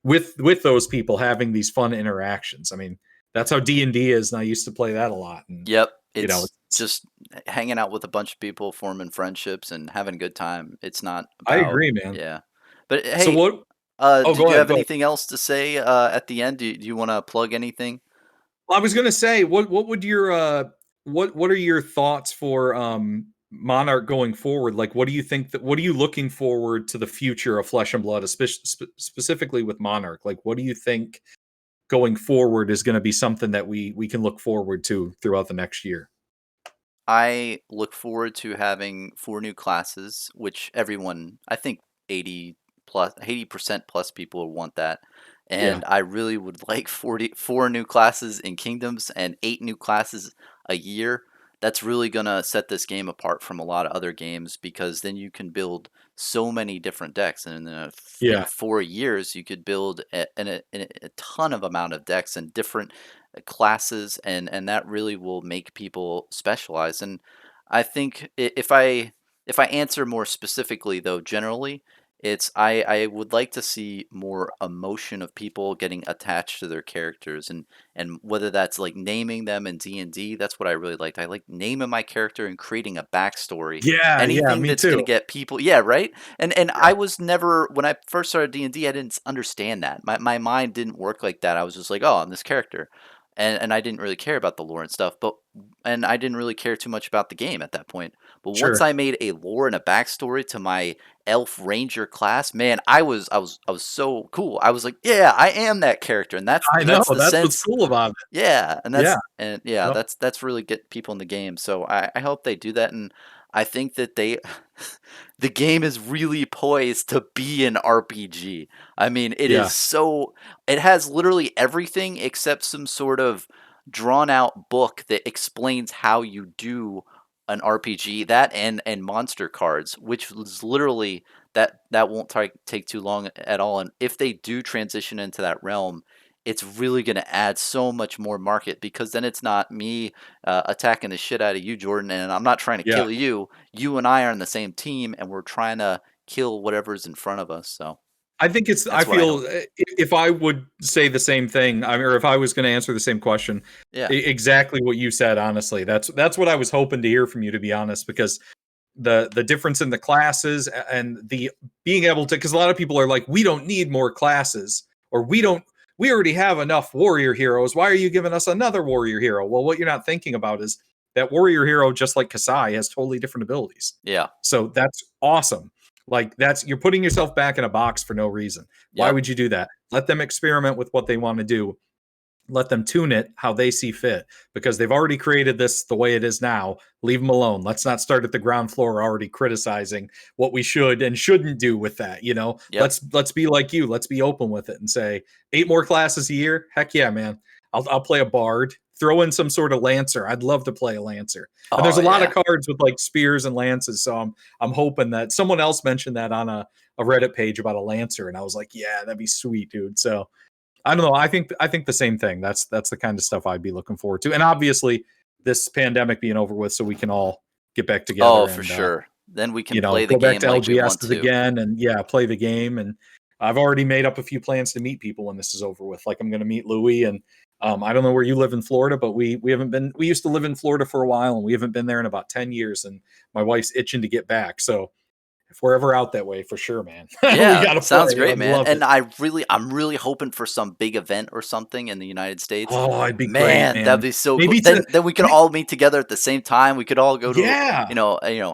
with those people having these fun interactions. I mean, that's how D&D is, and I used to play that a lot. And Yep, you know, it's just hanging out with a bunch of people, forming friendships, and having a good time. It's not I about agree, man. yeah. But So hey, what Oh, did go you ahead, have go ahead. anything else to say at the end? Do you want to plug anything? Well, I was gonna say, what would your what are your thoughts for Monarch going forward? Like, what are you looking forward to the future of Flesh and Blood, specifically with Monarch? Like, what do you think going forward is going to be something that we can look forward to throughout the next year? I look forward to having 4 new classes, which everyone, I think 80% plus people want that. Yeah, And I really would like 44 new classes in Kingdoms and 8 new classes a year. That's really going to set this game apart from a lot of other games because then you can build so many different decks. And in yeah, 4 years, you could build a ton of amount of decks and different classes, and that really will make people specialize. And I think if I answer more specifically though, generally it's I would like to see more emotion of people getting attached to their characters, and whether that's like naming them in D&D, that's what I really liked. I like naming my character and creating a backstory. yeah. Anything Me that's going to too. get people, yeah, right? And Yeah, I was never, when I first started D&D, I didn't understand that. My mind didn't work like that. I was just like, "Oh, I'm this character." And I didn't really care about the lore and stuff, and I didn't really care too much about the game at that point. But once sure. I made a lore and a backstory to my elf ranger class, man, I was so cool. I was like, yeah, I am that character, and I know that's the that's what's sense. cool about it. Yeah, Yeah, and yeah, no, that's really get people in the game. So I hope they do that, and I think that they the game is really poised to be an RPG. I mean, it yeah, is so it has literally everything except some sort of drawn out book that explains how you do an RPG. That and monster cards, which is literally that won't take too long at all. And if they do transition into that realm, it's really going to add so much more market because then it's not me attacking the shit out of you, Jordan, and I'm not trying to yeah. kill you. You and I are on the same team, and we're trying to kill whatever's in front of us. So I that's what I feel hope. if I would say the same thing, or if I was going to answer the same question, Yeah. exactly what you said. Honestly, that's what I was hoping to hear from you, to be honest, because the difference in the classes and the being able to, because a lot of people are like, we don't need more classes, or we already have enough warrior heroes. Why are you giving us another warrior hero? Well, what you're not thinking about is that warrior hero, just like Kasai, has totally different abilities. Yeah. So that's awesome. Like you're putting yourself back in a box for no reason. Why Yep. would you do that? Let them experiment with what they want to do. Let them tune it how they see fit, because they've already created this the way it is now. Leave them alone. Let's not start at the ground floor already criticizing what we should and shouldn't do with that. Yep. Let's be like you. Let's be open with it and say 8 more classes a year. Heck yeah, man. I'll play a bard. Throw in some sort of lancer. I'd love to play a lancer. And there's Oh a lot of yeah. cards with like spears and lances. So I'm hoping that someone else mentioned that on a Reddit page about a lancer, and I was like, yeah, that'd be sweet, dude. So I don't know. I think the same thing. That's the kind of stuff I'd be looking forward to. And obviously, this pandemic being over with, so we can all get back Oh, together for and sure. Then we can play the go back game to like we want LGSs to. again, and yeah, play the game. And I've already made up a few plans to meet people when this is over with. Like I'm going to meet Louis, and I don't know where you live in Florida, but we haven't been. We used to live in Florida for a while, and we haven't been there in about 10 years. And my wife's itching to get back. So if we're ever out that way, for sure, man, we Yeah, got to sounds play. great, I'd man. love And it. I'm really hoping for some big event or something in the United States. Oh, I'd be great, Man, that'd man. be so cool. Maybe to Then we could all meet together at the same time. We could all go to, yeah.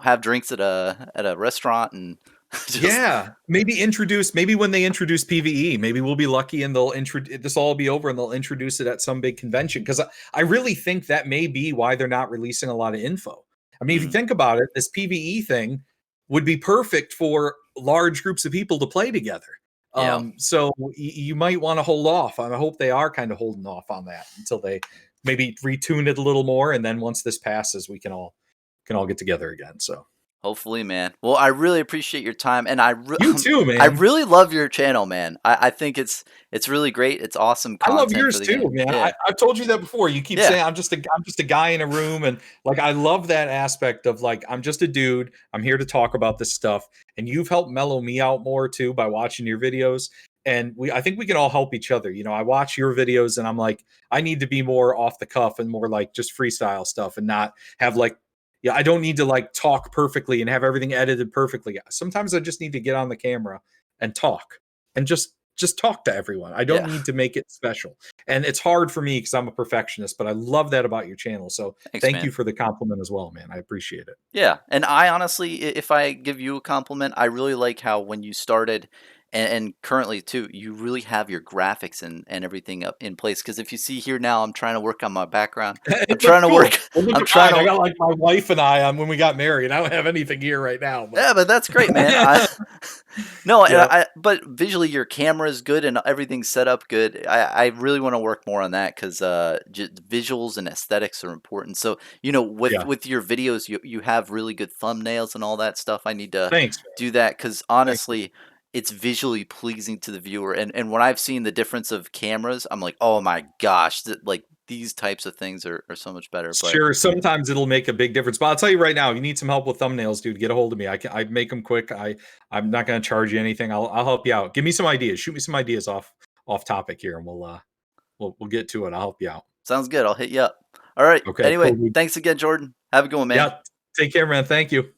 have drinks at a restaurant and just Yeah, maybe introduce maybe when they introduce PvE, maybe we'll be lucky and they'll introduce this all be over and they'll introduce it at some big convention because I really think that may be why they're not releasing a lot of info. I mean, if you mm, think about it, this PvE thing would be perfect for large groups of people to play together. yeah. So you might want to hold off. I hope they are kind of holding off on that until they maybe retune it a little more, and then once this passes, we can all get together again. So Hopefully, man. Well, I really appreciate your time, and you too, I man. really love your channel, man. I think it's really great. It's awesome I love content for yours the too, game. man. Yeah, I've told you that before. You keep yeah, saying I'm just a guy in a room, and like I love that aspect of like I'm just a dude. I'm here to talk about this stuff, and you've helped mellow me out more too by watching your videos. And I think we can all help each other. I watch your videos, and I'm like, I need to be more off the cuff and more like just freestyle stuff, and not have like, yeah, I don't need to like talk perfectly and have everything edited perfectly. Sometimes I just need to get on the camera and talk and just talk to everyone. I don't yeah. need to make it special. And it's hard for me because I'm a perfectionist, but I love that about your channel. So Thanks, thank you man. for the compliment as well, man. I appreciate it. Yeah, and I honestly, if I give you a compliment, I really like how when you started, and currently too, you really have your graphics and everything up in place. Because if you see here now, I'm trying to work on my background. I'm It trying looks to cool. work. Well, look I'm at trying mine. I to. got like my wife and I on when we got married. I don't have anything here right now, but Yeah, but that's great, man. No, and yep. but visually your camera is good and everything's set up good. I really want to work more on that because visuals and aesthetics are important. So Yeah. with your videos, you have really good thumbnails and all that stuff. I need to Thanks, man. do that because Thank you. honestly, it's visually pleasing to the viewer. And when I've seen the difference of cameras, I'm like, oh my gosh, like these types of things are so much better. But Sure, sometimes it'll make a big difference. But I'll tell you right now, you need some help with thumbnails, dude. Get a hold of me. I make them quick. I'm not going to charge you anything. I'll help you out. Give me some ideas. Shoot me some ideas off topic here, and we'll get to it. I'll help you out. sounds good. I'll hit you up. All right. Okay, Anyway, cool, dude. thanks again, Jordan. Have a good one, man. Yeah, take care, man. Thank you.